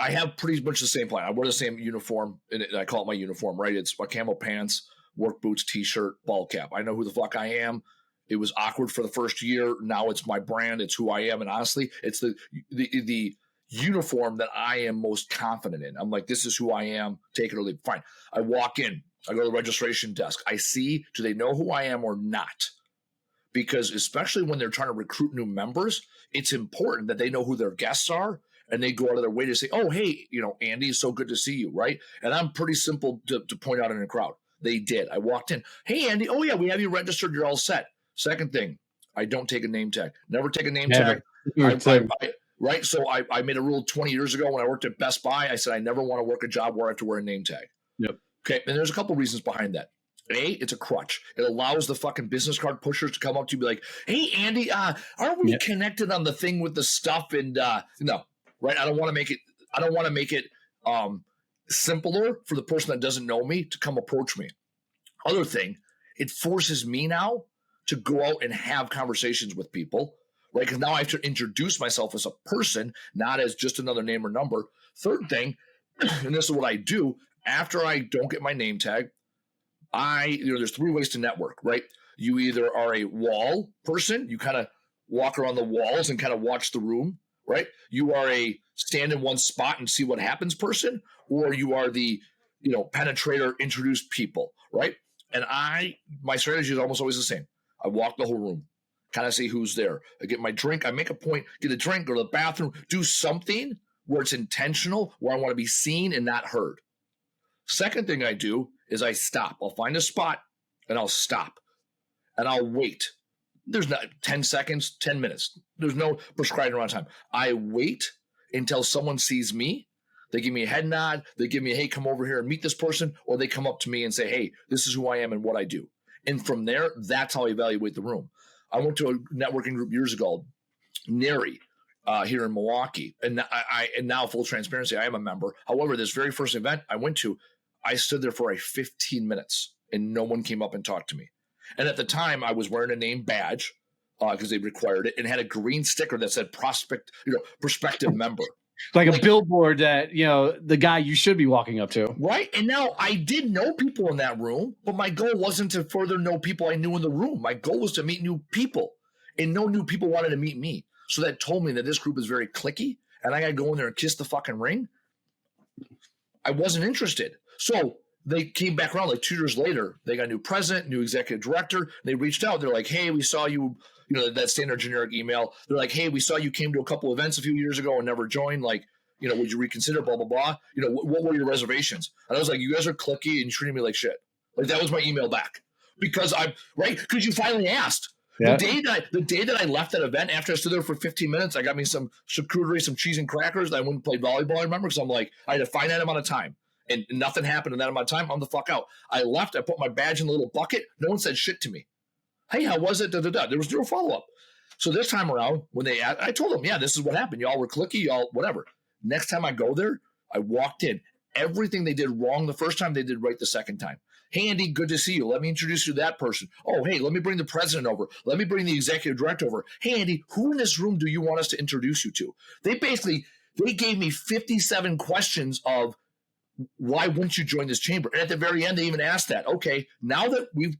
have pretty much the same plan. I wear the same uniform, and I call it my uniform, right? It's my camo pants, work boots, t-shirt, ball cap. I know who the fuck I am. It was awkward for the first year. Now it's my brand. It's who I am, and honestly, it's the uniform that I am most confident in. I'm like, this is who I am. Take it or leave. Fine. I walk in. I go to the registration desk. I see, do they know who I am or not? Because especially when they're trying to recruit new members, it's important that they know who their guests are, and they go out of their way to say, oh, hey, Andy, it's so good to see you, right? And I'm pretty simple to point out in a crowd. They did. I walked in. Hey, Andy, oh, yeah, we have you registered. You're all set. Second thing, I don't take a name tag. Never take a name tag. Right? So I made a rule 20 years ago when I worked at Best Buy. I said I never want to work a job where I have to wear a name tag. Yep. Okay, and there's a couple reasons behind that. A, it's a crutch. It allows the fucking business card pushers to come up to you and be like, hey, Andy, aren't we connected on the thing with the stuff? And no, right? I don't want to make it simpler for the person that doesn't know me to come approach me. Other thing, it forces me now to go out and have conversations with people, right? Because now I have to introduce myself as a person, not as just another name or number. Third thing, and this is what I do, after I don't get my name tag, there's 3 ways to network, right? You either are a wall person, you kind of walk around the walls and kind of watch the room, right? You are a stand in one spot and see what happens person, or you are the, penetrator, introduce people, right? And my strategy is almost always the same. I walk the whole room, kind of see who's there. I get my drink, I make a point, get a drink, go to the bathroom, do something where it's intentional, where I want to be seen and not heard. Second thing I do is I stop. I'll find a spot and I'll stop and I'll wait. There's not 10 seconds, 10 minutes. There's no prescribed amount of time. I wait until someone sees me. They give me a head nod. They give me a, hey, come over here and meet this person. Or they come up to me and say, hey, this is who I am and what I do. And from there, that's how I evaluate the room. I went to a networking group years ago, NARI, here in Milwaukee. And now full transparency, I am a member. However, this very first event I went to, I stood there for 15 minutes and no one came up and talked to me. And at the time I was wearing a name badge because they required it and had a green sticker that said prospective member. Like a billboard that, the guy you should be walking up to. Right. And now I did know people in that room, but my goal wasn't to further know people I knew in the room. My goal was to meet new people, and no new people wanted to meet me. So that told me that this group is very cliquey and I got to go in there and kiss the fucking ring. I wasn't interested. So they came back around like 2 years later. They got a new president, new executive director. They reached out. They're like, hey, we saw you, that standard generic email. They're like, hey, we saw you came to a couple events a few years ago and never joined. Like, would you reconsider, blah, blah, blah. What were your reservations? And I was like, you guys are cliquey and treating me like shit. Like, that was my email back. Because because you finally asked. Yeah. The day that I left that event, after I stood there for 15 minutes, I got me some charcuterie, some cheese and crackers. I went and played volleyball, I remember, because I'm like, I had to find that amount of time. And nothing happened in that amount of time. I'm the fuck out. I left. I put my badge in the little bucket. No one said shit to me. Hey, how was it? There was zero follow-up. So this time around, when they asked, I told them, yeah, this is what happened. Y'all were cliquey, y'all whatever. Next time I go there, I walked in. Everything they did wrong the first time, they did right the second time. Hey, Andy, good to see you. Let me introduce you to that person. Oh, hey, let me bring the president over. Let me bring the executive director over. Hey, Andy, who in this room do you want us to introduce you to? They gave me 57 questions of why wouldn't you join this chamber? And at the very end, they even asked that. Okay, now that we've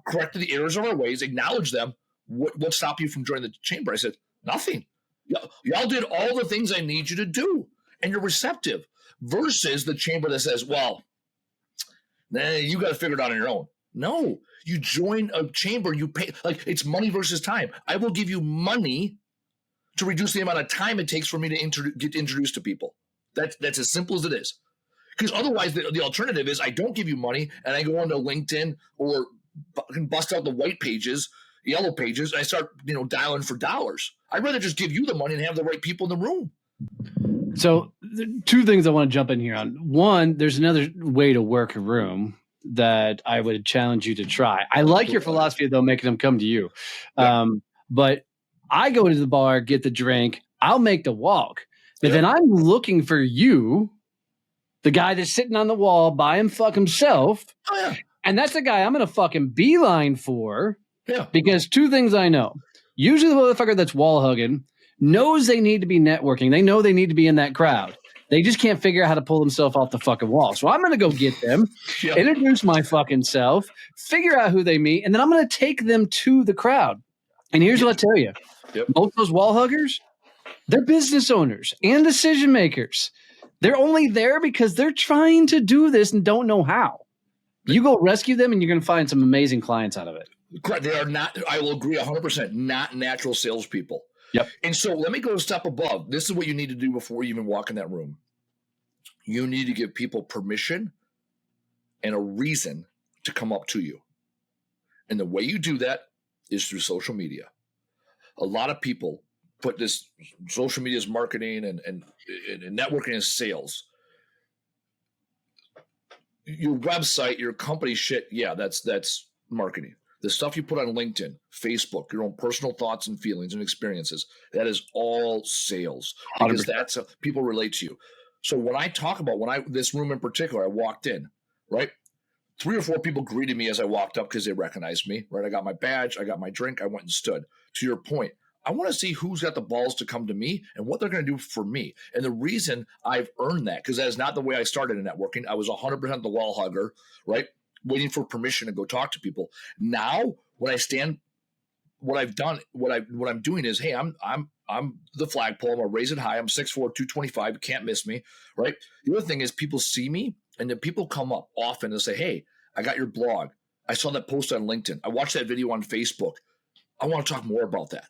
corrected the errors of our ways, acknowledge them, what stopped you from joining the chamber? I said, nothing. Y'all did all the things I need you to do, and you're receptive. Versus the chamber that says, well, you got to figure it out on your own. No, you join a chamber, you pay, like it's money versus time. I will give you money to reduce the amount of time it takes for me to get introduced to people. That's as simple as it is. Because otherwise, the alternative is I don't give you money and I go onto LinkedIn or bust out the white pages, yellow pages, and I start dialing for dollars. I'd rather just give you the money and have the right people in the room. So two things I want to jump in here on. One, there's another way to work a room that I would challenge you to try. I like your philosophy, though, making them come to you. Yeah. But I go to the bar, get the drink, I'll make the walk. But then I'm looking for you, the guy that's sitting on the wall by himself. Oh, yeah. And that's the guy I'm going to fucking beeline for. Yeah. Because two things I know. Usually the motherfucker that's wall hugging knows they need to be networking. They know they need to be in that crowd. They just can't figure out how to pull themselves off the fucking wall. So I'm going to go get them, introduce my fucking self, figure out who they meet, and then I'm going to take them to the crowd. And here's what I tell you. Most of those wall huggers, they're business owners and decision makers. They're only there because they're trying to do this and don't know how. You go rescue them and you're going to find some amazing clients out of it. Correct. They are not, I will agree 100%, not natural salespeople. Yep. And so let me go a step above. This is what you need to do before you even walk in that room. You need to give people permission and a reason to come up to you. And the way you do that is through social media. A lot of people put this social media as marketing and networking as sales. Your website, your company shit, yeah, that's marketing. The stuff you put on LinkedIn, Facebook, your own personal thoughts and feelings and experiences, that is all sales because 100%. That's how people relate to you. So when I talk about this room in particular, I walked in, right? 3 or 4 people greeted me as I walked up because they recognized me, right? I got my badge, I got my drink, I went and stood. To your point, I want to see who's got the balls to come to me and what they're going to do for me. And the reason I've earned that, because that is not the way I started in networking. I was 100% the wall hugger, right? Waiting for permission to go talk to people. Now, when I stand, what I've done, what I'm doing is, hey, I'm the flagpole. I'm gonna raise it high. I'm 6'4", 225. You can't miss me, right? The other thing is, people see me, and then people come up often and say, hey, I got your blog. I saw that post on LinkedIn. I watched that video on Facebook. I want to talk more about that.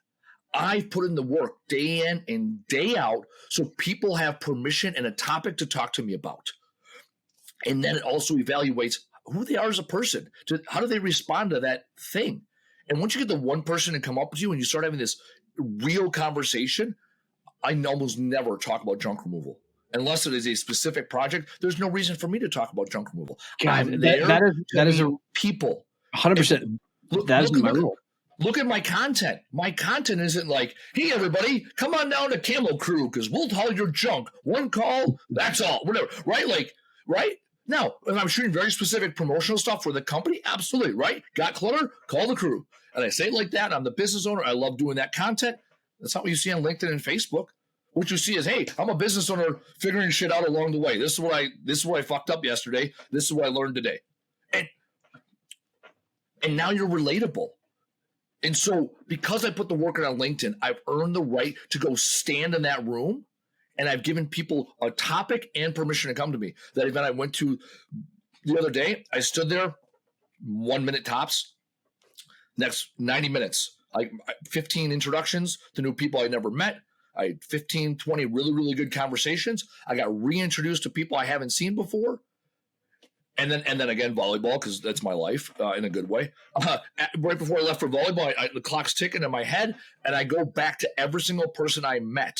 I've put in the work day in and day out so people have permission and a topic to talk to me about. And then it also evaluates who they are as a person. How do they respond to that thing? And once you get the one person to come up with you and you start having this real conversation, I almost never talk about junk removal. Unless it is a specific project, there's no reason for me to talk about junk removal. God, that is a people. 100%. That is my rule. Look at my content. My content isn't like, hey, everybody, come on down to Camo Crew because we'll haul your junk. One call, that's all, whatever. Right? Like, right? Now, if I'm shooting very specific promotional stuff for the company, absolutely, right? Got clutter? Call the crew. And I say it like that. I'm the business owner. I love doing that content. That's not what you see on LinkedIn and Facebook. What you see is, hey, I'm a business owner figuring shit out along the way. This is what I fucked up yesterday. This is what I learned today. And now you're relatable. And so because I put the work in on LinkedIn, I've earned the right to go stand in that room And I've given people a topic and permission to come to me. That event I went to the other day, I stood there 1 minute tops, next 90 minutes, like 15 introductions to new people I never met. I had 15, 20 really, really good conversations. I got reintroduced to people I haven't seen before. And then again, volleyball, because that's my life in a good way. Right before I left for volleyball, the clock's ticking in my head, and I go back to every single person I met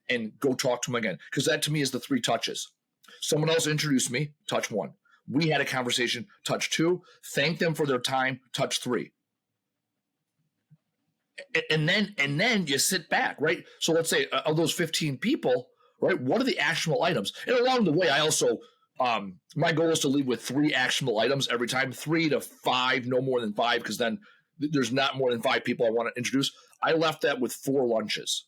and go talk to them again. Because that to me is the 3 touches. Someone else introduced me, touch 1. We had a conversation, touch 2. Thank them for their time, touch 3. And then you sit back, right? So let's say of those 15 people, right? What are the actionable items? And along the way, I also my goal is to leave with 3 actionable items every time, 3 to 5, no more than 5, because then there's not more than 5 people I want to introduce. I left that with 4 lunches.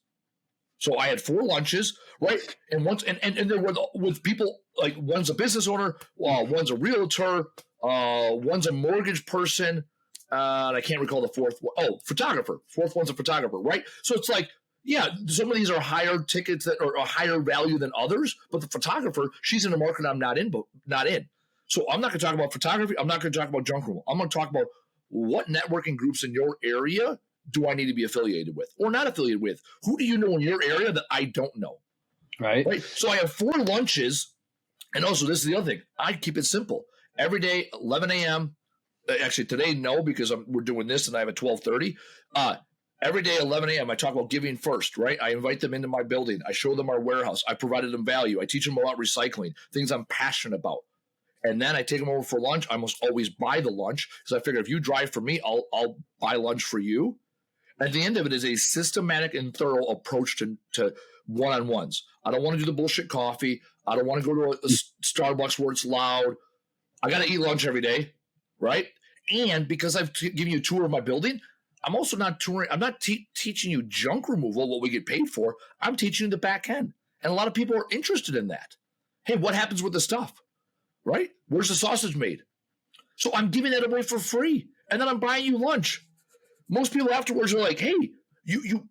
So I had 4 lunches, right? And once and there were with people like one's a business owner, one's a realtor, one's a mortgage person. And I can't recall the 4th one. Oh, photographer. 4th one's a photographer, right? So it's like, yeah, some of these are higher tickets that are a higher value than others, but the photographer, she's in a market I'm not in. So I'm not going to talk about photography. I'm not going to talk about junk room. I'm going to talk about what networking groups in your area do I need to be affiliated with or not affiliated with? Who do you know in your area that I don't know? Right. So I have 4 lunches. And also, this is the other thing. I keep it simple. Every day, 11 a.m. Actually, today, no, because we're doing this and I have a 12:30. Every day, 11 a.m., I talk about giving first, right? I invite them into my building. I show them our warehouse. I provided them value. I teach them about recycling, things I'm passionate about. And then I take them over for lunch. I almost always buy the lunch because I figure if you drive for me, I'll buy lunch for you. At the end of it is a systematic and thorough approach to one-on-ones. I don't want to do the bullshit coffee. I don't want to go to a Starbucks where it's loud. I got to eat lunch every day, right? And because I've given you a tour of my building, I'm also not touring. I'm not teaching you junk removal, what we get paid for. I'm teaching you the back end. And a lot of people are interested in that. Hey, what happens with the stuff, right? Where's the sausage made? So I'm giving that away for free. And then I'm buying you lunch. Most people afterwards are like, hey, you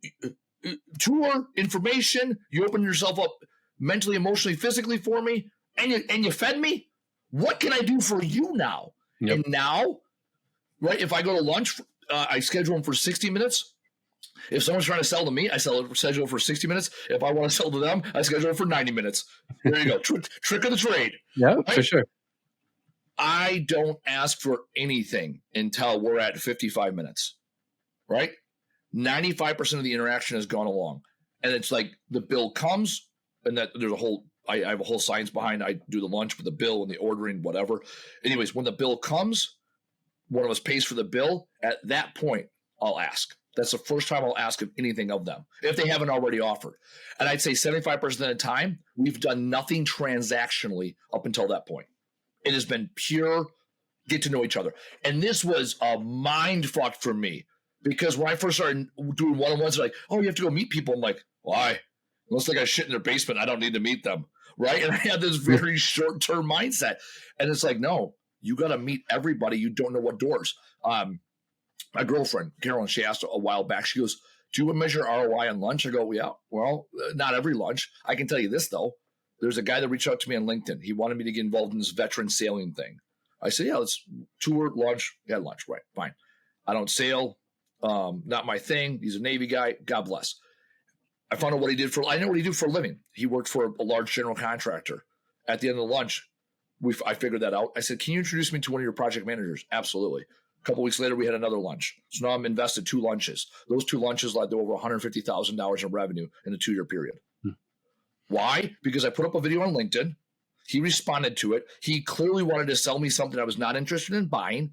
tour, information, you open yourself up mentally, emotionally, physically for me, and you fed me. What can I do for you now? Yep. And now, right, if I go to lunch, I schedule them for 60 minutes. If someone's trying to sell to me, I schedule for 60 minutes. If I want to sell to them, I schedule for 90 minutes. There you go. Trick of the trade. Yeah, right? For sure. I don't ask for anything until we're at 55 minutes, right? 95% of the interaction has gone along. And it's like the bill comes, and that there's I have a whole science behind. I do the lunch with the bill and the ordering, whatever. Anyways, when the bill comes, one of us pays for the bill. At that point, I'll ask. That's the first time I'll ask of anything of them, if they haven't already offered. And I'd say 75% of the time, we've done nothing transactionally up until that point. It has been pure get to know each other. And this was a mind fuck for me, because when I first started doing one-on-ones, they're like, oh, you have to go meet people. I'm like, why? Unless they got shit in their basement, I don't need to meet them, right? And I had this very short-term mindset. And it's like, no, you got to meet everybody. You don't know what doors. My girlfriend, Carolyn, she asked a while back, she goes, do you measure ROI on lunch? I go, yeah, well, not every lunch. I can tell you this, though. There's a guy that reached out to me on LinkedIn. He wanted me to get involved in this veteran sailing thing. I said, yeah, let's tour, lunch. Yeah, lunch, right, fine. I don't sail, not my thing. He's a Navy guy. God bless. I found out what he did I know what he did for a living. He worked for a large general contractor. At the end of the lunch, I figured that out. I said, can you introduce me to one of your project managers? Absolutely. A couple weeks later, we had another lunch. So now I'm invested 2 lunches. Those 2 lunches led to over $150,000 in revenue in a 2-year period. Why? Because I put up a video on LinkedIn. He responded to it. He clearly wanted to sell me something I was not interested in buying.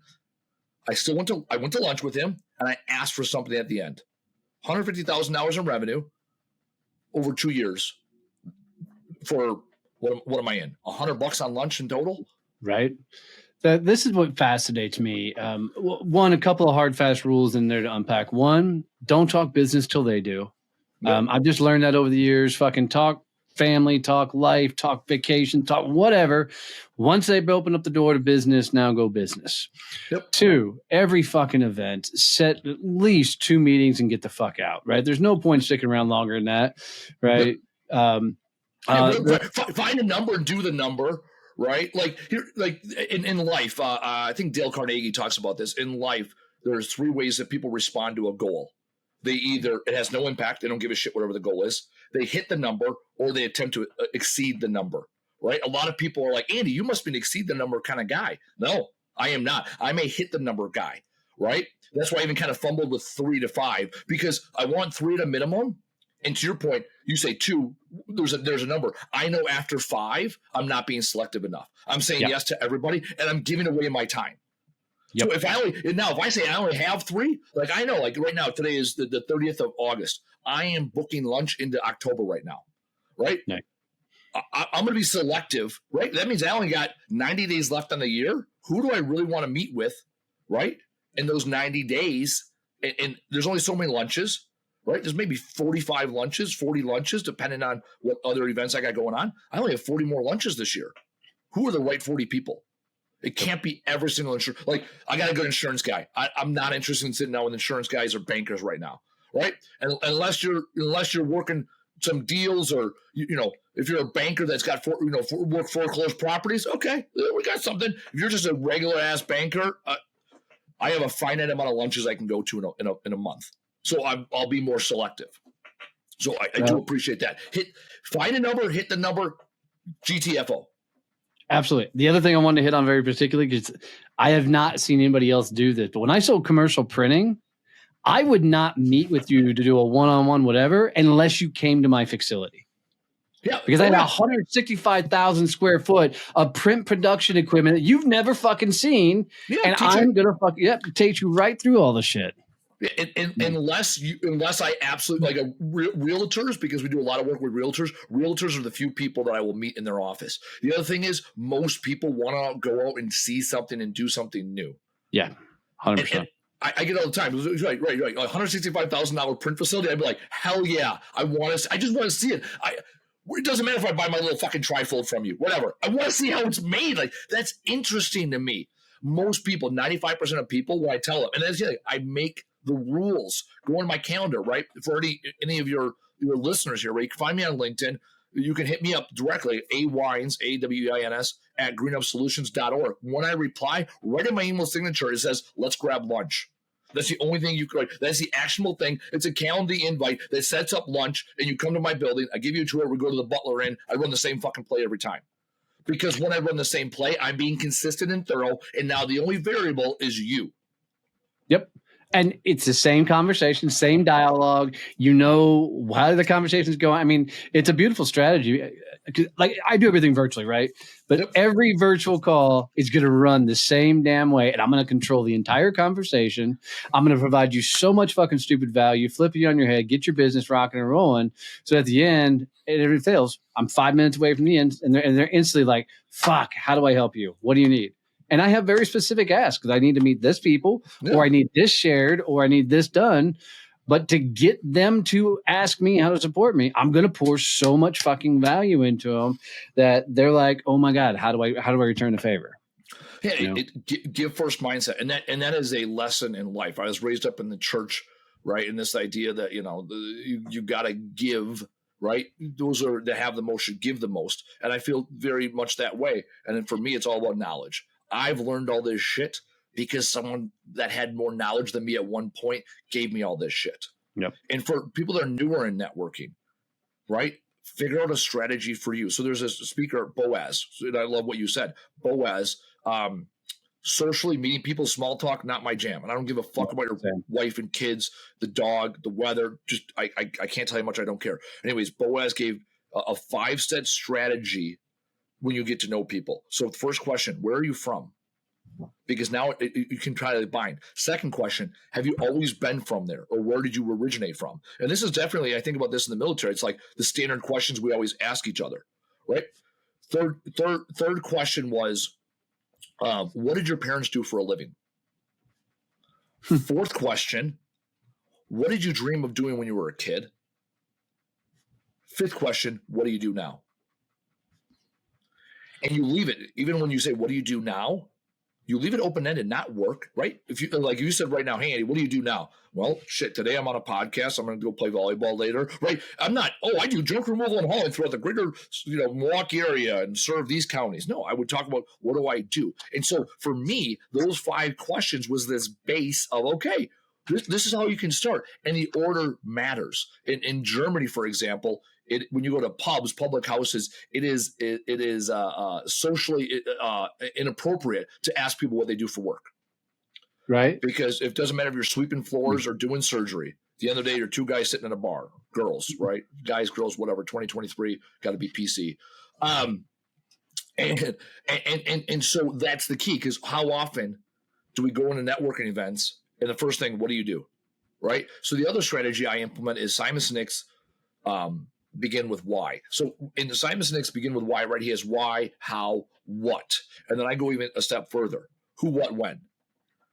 I went to lunch with him, and I asked for something at the end. $150,000 in revenue over 2 years for what am I in? $100 on lunch in total? Right. This is what fascinates me. One, a couple of hard, fast rules in there to unpack. One, don't talk business till they do. I've just learned that over the years. Fucking talk family, talk life, talk vacation, talk whatever. Once they've opened up the door to business, now go business. Yep. 2, every fucking event, set at least 2 meetings and get the fuck out, right? There's no point sticking around longer than that, right? Yep. Find a number and do the number, right? Like here, like in life, I think Dale Carnegie talks about this. In life, there's 3 ways that people respond to a goal. They either it has no impact, they don't give a shit whatever the goal is. They hit the number, or they attempt to exceed the number. Right? A lot of people are like, Andy, you must be an exceed the number kind of guy. No, I am not. I'm a hit the number guy. Right? That's why I even kind of fumbled with 3 to 5, because I want 3 at a minimum. And to your point, you say 2. There's a number. I know after 5, I'm not being selective enough. I'm saying yes to everybody, and I'm giving away my time. Yep. So if I say I only have 3, like I know, like right now, today is the 30th of August. I am booking lunch into October right now, right? Yeah. I'm going to be selective, right? That means I only got 90 days left on the year. Who do I really want to meet with, right? In those 90 days, and there's only so many lunches, right? There's maybe 45 lunches, 40 lunches, depending on what other events I got going on. I only have 40 more lunches this year. Who are the right 40 people? It can't be every single insurance. Like, I got a good insurance guy. I'm not interested in sitting down with insurance guys or bankers right now, right? And unless you're working some deals, or if you're a banker that's got foreclosed properties, okay, we got something. If you're just a regular ass banker, I have a finite amount of lunches I can go to in a month, so I'll be more selective. So I do appreciate that. Find a number, hit the number, GTFO. Absolutely. The other thing I wanted to hit on very particularly, because I have not seen anybody else do this, but when I sold commercial printing, I would not meet with you to do a one-on-one whatever unless you came to my facility. Yeah, because I had 165,000 square foot of print production equipment that you've never fucking seen, and I'm gonna take you right through all the shit. Unless I absolutely like realtors, because we do a lot of work with realtors. Realtors are the few people that I will meet in their office. The other thing is, most people want to go out and see something and do something new. Yeah, 100%. I get it all the time. Right. $165,000 print facility. I'd be like, hell yeah, I just want to see it. It doesn't matter if I buy my little fucking trifold from you, whatever. I want to see how it's made. Like, that's interesting to me. Most people, 95% of people, when I tell them, and that's I make the rules. Go on my calendar, right? For any of your listeners here, right? You can find me on LinkedIn. You can hit me up directly, Weins, AWINS, at greenupsolutions.org. When I reply, right in my email signature, it says, let's grab lunch. That's the only thing you could. That's the actionable thing. It's a calendar invite that sets up lunch, and you come to my building. I give you a tour. We go to the Butler Inn. I run the same fucking play every time. Because when I run the same play, I'm being consistent and thorough, and now the only variable is you. Yep. And it's the same conversation, same dialogue. You know how the conversations go. I mean, it's a beautiful strategy. Like, I do everything virtually, right? But every virtual call is going to run the same damn way, and I'm going to control the entire conversation. I'm going to provide you so much fucking stupid value, flip you on your head, get your business rocking and rolling. So at the end, if it fails, I'm 5 minutes away from the end, and they're instantly like, "Fuck, how do I help you? What do you need?" And I have very specific asks, because I need to meet this people, or I need this shared, or I need this done. But to get them to ask me how to support me, I'm going to pour so much fucking value into them that they're like, "Oh my God, how do I return the favor?" Yeah, give first mindset, and that is a lesson in life. I was raised up in the church, right? And this idea that you got to give. Right, those are that have the most should give the most, and I feel very much that way. And then for me, it's all about knowledge. I've learned all this shit because someone that had more knowledge than me at one point gave me all this shit. Yep. And for people that are newer in networking, right, figure out a strategy for you. So there's a speaker, Boaz, and I love what you said. Boaz, socially meeting people, small talk, not my jam. And I don't give a fuck about your wife and kids, the dog, the weather. Just I can't tell you how much I don't care. Anyways, Boaz gave a 5-step strategy when you get to know people. So first question, where are you from? Because now you can try to bind. Second question, have you always been from there, or where did you originate from? And this is definitely, I think about this in the military, it's like the standard questions we always ask each other, right? Third question was, what did your parents do for a living? Fourth question, what did you dream of doing when you were a kid? Fifth question, what do you do now? And you leave it, even when you say, what do you do now? You leave it open-ended, not work, right? If you, like you said right now, hey, Andy, what do you do now? Well, shit, today I'm on a podcast. I'm going to go play volleyball later, right? I'm not, I do junk removal and hauling throughout the greater, Milwaukee area and serve these counties. No, I would talk about what do I do? And so for me, those 5 questions was this base of, okay, this is how you can start. And the order matters. In Germany, for example, when you go to pubs, public houses, it is socially inappropriate to ask people what they do for work. Right. Because it doesn't matter if you're sweeping floors or doing surgery. At the end of the day, you're 2 guys sitting in a bar. Girls, right? Guys, girls, whatever. 2023, got to be PC. And so that's the key, because how often do we go into networking events and the first thing, what do you do? Right? So the other strategy I implement is Simon Sinek's begin with why. So in the Simon Sinek's begin with why, right? He has why, how, what. And then I go even a step further. Who, what, when,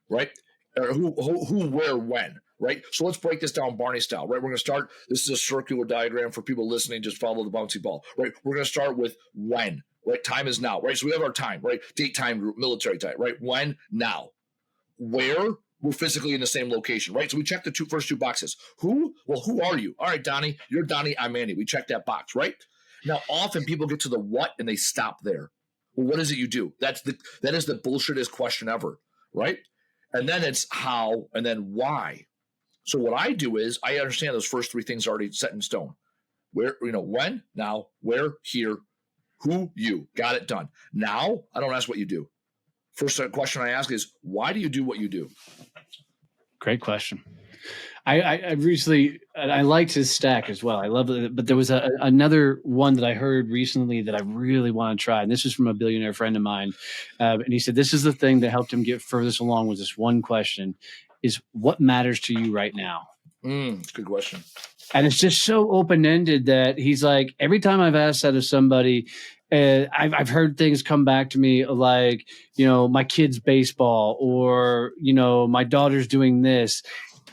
right? Or who, where, when, right? So let's break this down Barney style, right? We're going to start, this is a circular diagram for people listening, just follow the bouncy ball, right? We're going to start with when, right? Time is now, right? So we have our time, right? Date, time, group, military time, right? When, now. Where? We're physically in the same location, right? So we check the first two boxes. Who? Well, who are you? All right, Donnie, you're Donnie, I'm Andy. We check that box, right? Now, often people get to the what and they stop there. Well, what is it you do? That is the bullshitest question ever, right? And then it's how, and then why. So what I do is I understand those first 3 things already set in stone. Where, when, now, where, here, who, you. Got it, done. Now, I don't ask what you do. First question I ask is, why do you do what you do? Great question. I recently, I liked his stack as well. I love it. But there was another one that I heard recently that I really want to try. And this is from a billionaire friend of mine. And he said, this is the thing that helped him get furthest along with this one question is, what matters to you right now? It's a good question. And it's just so open-ended that he's like, every time I've asked that of somebody, I've heard things come back to me like, my kid's baseball or, my daughter's doing this.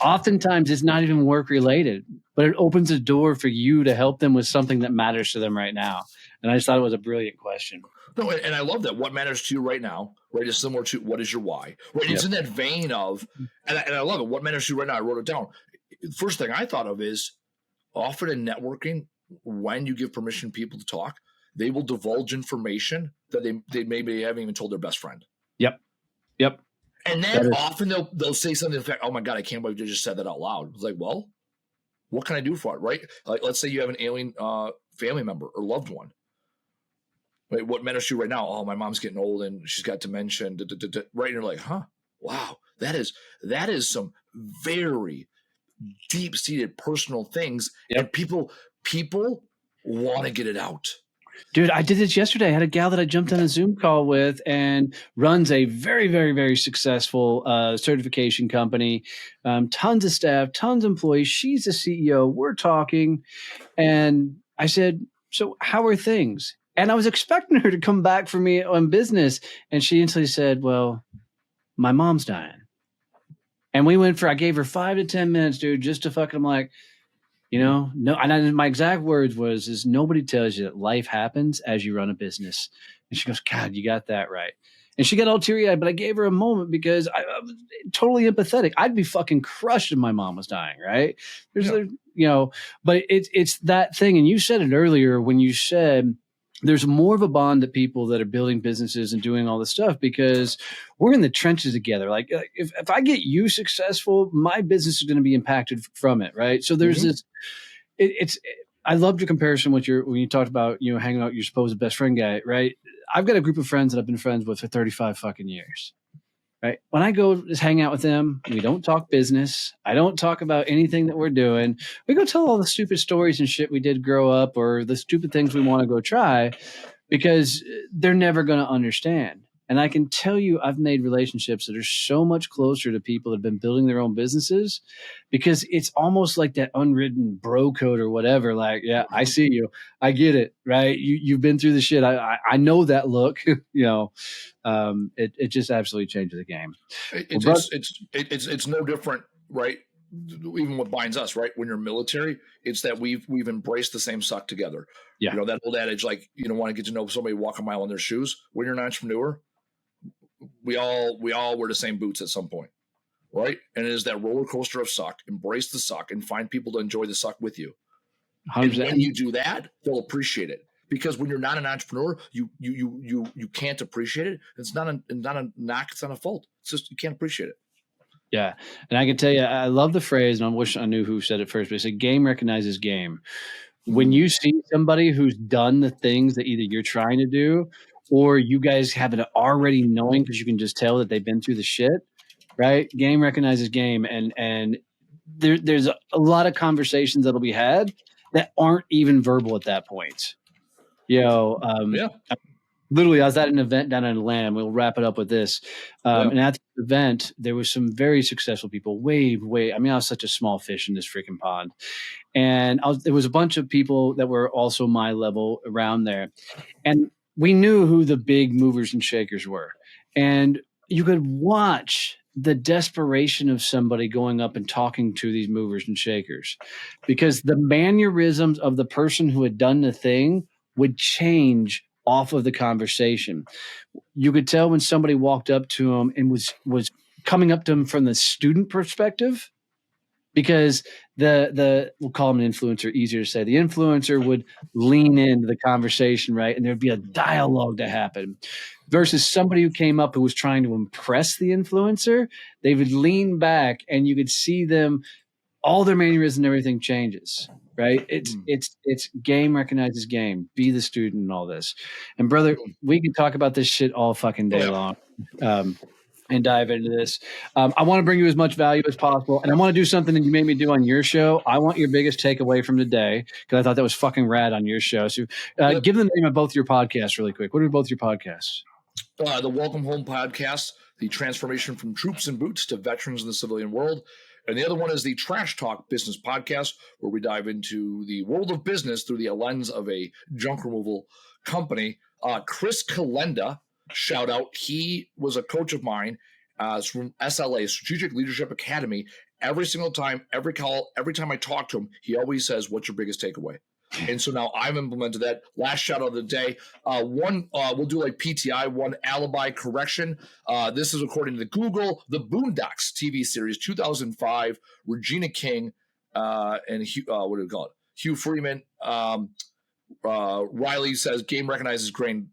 Oftentimes it's not even work related, but it opens a door for you to help them with something that matters to them right now. And I just thought it was a brilliant question. No, and I love that. What matters to you right now, right, is similar to what is your why, right? Yep. It's in that vein of, and I love it. What matters to you right now? I wrote it down. First thing I thought of is often in networking, when you give permission to people to talk, they will divulge information that they maybe haven't even told their best friend. Yep. And then often they'll say something in fact, oh my God, I can't believe you just said that out loud. It's like, well, what can I do for it, right? Like, let's say you have an alien family member or loved one. Right? What matters to you right now? Oh, my mom's getting old and she's got dementia. Right? And you're like, wow, that is some very deep-seated personal things. Yep. And people want to get it out. Dude, I did this yesterday. I had a gal that I jumped on a Zoom call with and runs a very, very, very successful certification company. Tons of staff, tons of employees. She's the CEO. We're talking. And I said, so how are things? And I was expecting her to come back for me on business. And she instantly said, well, my mom's dying. And I gave her 5 to 10 minutes, dude, just to fucking, I'm like, no. And my exact words is nobody tells you that life happens as you run a business. And she goes, God, you got that right. And she got all teary-eyed, but I gave her a moment because I was totally empathetic. I'd be fucking crushed if my mom was dying, right? But it's that thing. And you said it earlier when you said there's more of a bond to people that are building businesses and doing all this stuff because we're in the trenches together. Like if I get you successful, my business is going to be impacted from it. Right. So there's this, I loved your comparison when you talked about, hanging out with your supposed best friend guy. Right. I've got a group of friends that I've been friends with for 35 fucking years. Right. When I go just hang out with them, we don't talk business. I don't talk about anything that we're doing. We go tell all the stupid stories and shit we did grow up or the stupid things we want to go try because they're never going to understand. And I can tell you I've made relationships that are so much closer to people that have been building their own businesses because it's almost like that unwritten bro code or whatever. Like, yeah, I see you. I get it. Right. You've been through the shit. I know that look, it just absolutely changes the game. It's no different, right? Even what binds us, right? When you're military, it's that we've embraced the same suck together. Yeah. That old adage, like, you don't want to get to know somebody, walk a mile in their shoes. When you're an entrepreneur, we all wear the same boots at some point, right? And it is that roller coaster of suck. Embrace the suck and find people to enjoy the suck with you. 100%. And when you do that, they'll appreciate it. Because when you're not an entrepreneur, you can't appreciate it. It's not a knock. It's not a fault. It's just you can't appreciate it. Yeah. And I can tell you, I love the phrase, and I wish I knew who said it first, but it's a game recognizes game. When you see somebody who's done the things that either you're trying to do or you guys have it already knowing because you can just tell that they've been through the shit, right? Game recognizes game. And there's a lot of conversations that'll be had that aren't even verbal at that point. Literally, I was at an event down in Atlanta, and we'll wrap it up with this. And at the event, there was some very successful people, way. I mean, I was such a small fish in this freaking pond. And there was a bunch of people that were also my level around there. And we knew who the big movers and shakers were. And you could watch the desperation of somebody going up and talking to these movers and shakers because the mannerisms of the person who had done the thing would change off of the conversation. You could tell when somebody walked up to him and was coming up to him from the student perspective, because we'll call him an influencer, easier to say. The influencer would lean into the conversation, right? And there'd be a dialogue to happen versus somebody who came up who was trying to impress the influencer. They would lean back and you could see them, all their mannerisms and everything changes. Right. It's game recognizes game. Be the student and all this. And brother, we can talk about this shit all fucking day long and dive into this. I want to bring you as much value as possible. And I want to do something that you made me do on your show. I want your biggest takeaway from today because I thought that was fucking rad on your show. So give them the name of both your podcasts really quick. What are both your podcasts? The Welcome Home Podcast, the transformation from troops and boots to veterans in the civilian world. And the other one is the Trash Talk Business Podcast, where we dive into the world of business through the lens of a junk removal company. Chris Kalenda, shout out. He was a coach of mine from SLA, Strategic Leadership Academy. Every single time, every call, every time I talk to him, he always says, "What's your biggest takeaway?" And so now I've implemented that. Last shout out of the day. We'll do like PTI, one alibi correction. This is according to Google, the Boondocks TV series, 2005, Regina King, and Hugh, what do we call it? Hugh Freeman. Riley says game recognizes game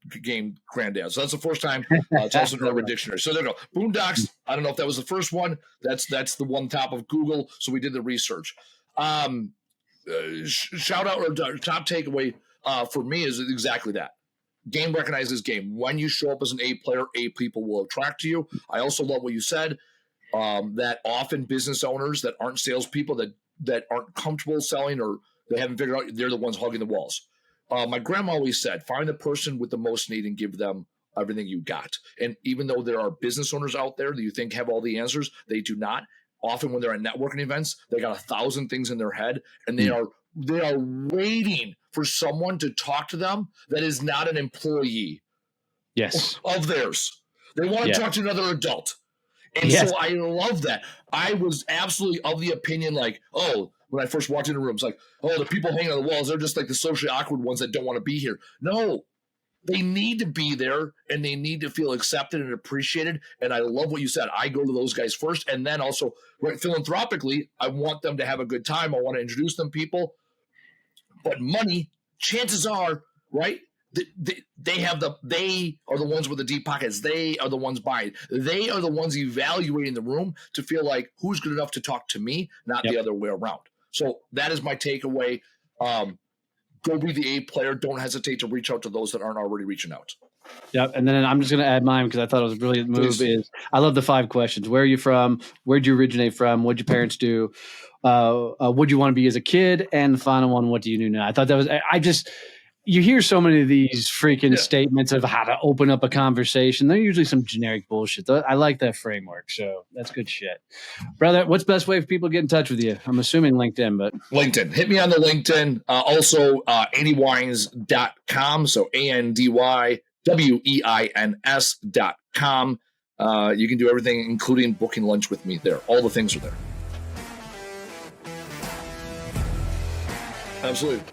granddad. So that's the first time it's also in Urban Dictionary. So there you go. Boondocks. I don't know if that was the first one. That's the one top of Google. So we did the research. Shout out or top takeaway for me is exactly that. Game recognizes game. When you show up as an A player, A people will attract to you. I also love what you said, that often business owners that aren't salespeople that aren't comfortable selling or they haven't figured out, they're the ones hugging the walls. My grandma always said, find the person with the most need and give them everything you got. And even though there are business owners out there that you think have all the answers, they do not. Often when they're at networking events, they got 1,000 things in their head and they are waiting for someone to talk to them that is not an employee of theirs. They want to talk to another adult. And so I love that. I was absolutely of the opinion when I first walked into rooms, the people hanging on the walls, they're just like the socially awkward ones that don't want to be here. No, they need to be there and they need to feel accepted and appreciated. And I love what you said. I go to those guys first. And then also philanthropically, I want them to have a good time. I want to introduce them people. But money, chances are, right? They are the ones with the deep pockets. They are the ones buying. They are the ones evaluating the room to feel like who's good enough to talk to me, not the other way around. So that is my takeaway. Go be the A player. Don't hesitate to reach out to those that aren't already reaching out. Yep. And then I'm just going to add mine because I thought it was a brilliant move. Is I love the 5 questions. Where are you from? Where'd you originate from? What'd your parents do? What'd you want to be as a kid? And the final one, what do you do now? I thought that was, you hear so many of these freaking statements of how to open up a conversation. They're usually some generic bullshit. I like that framework. So that's good shit. Brother, what's the best way for people to get in touch with you? I'm assuming LinkedIn, but LinkedIn. Hit me on the LinkedIn. Also, AndyWeins.com. So ANDYWEINS.com. You can do everything, including booking lunch with me there. All the things are there. Absolutely.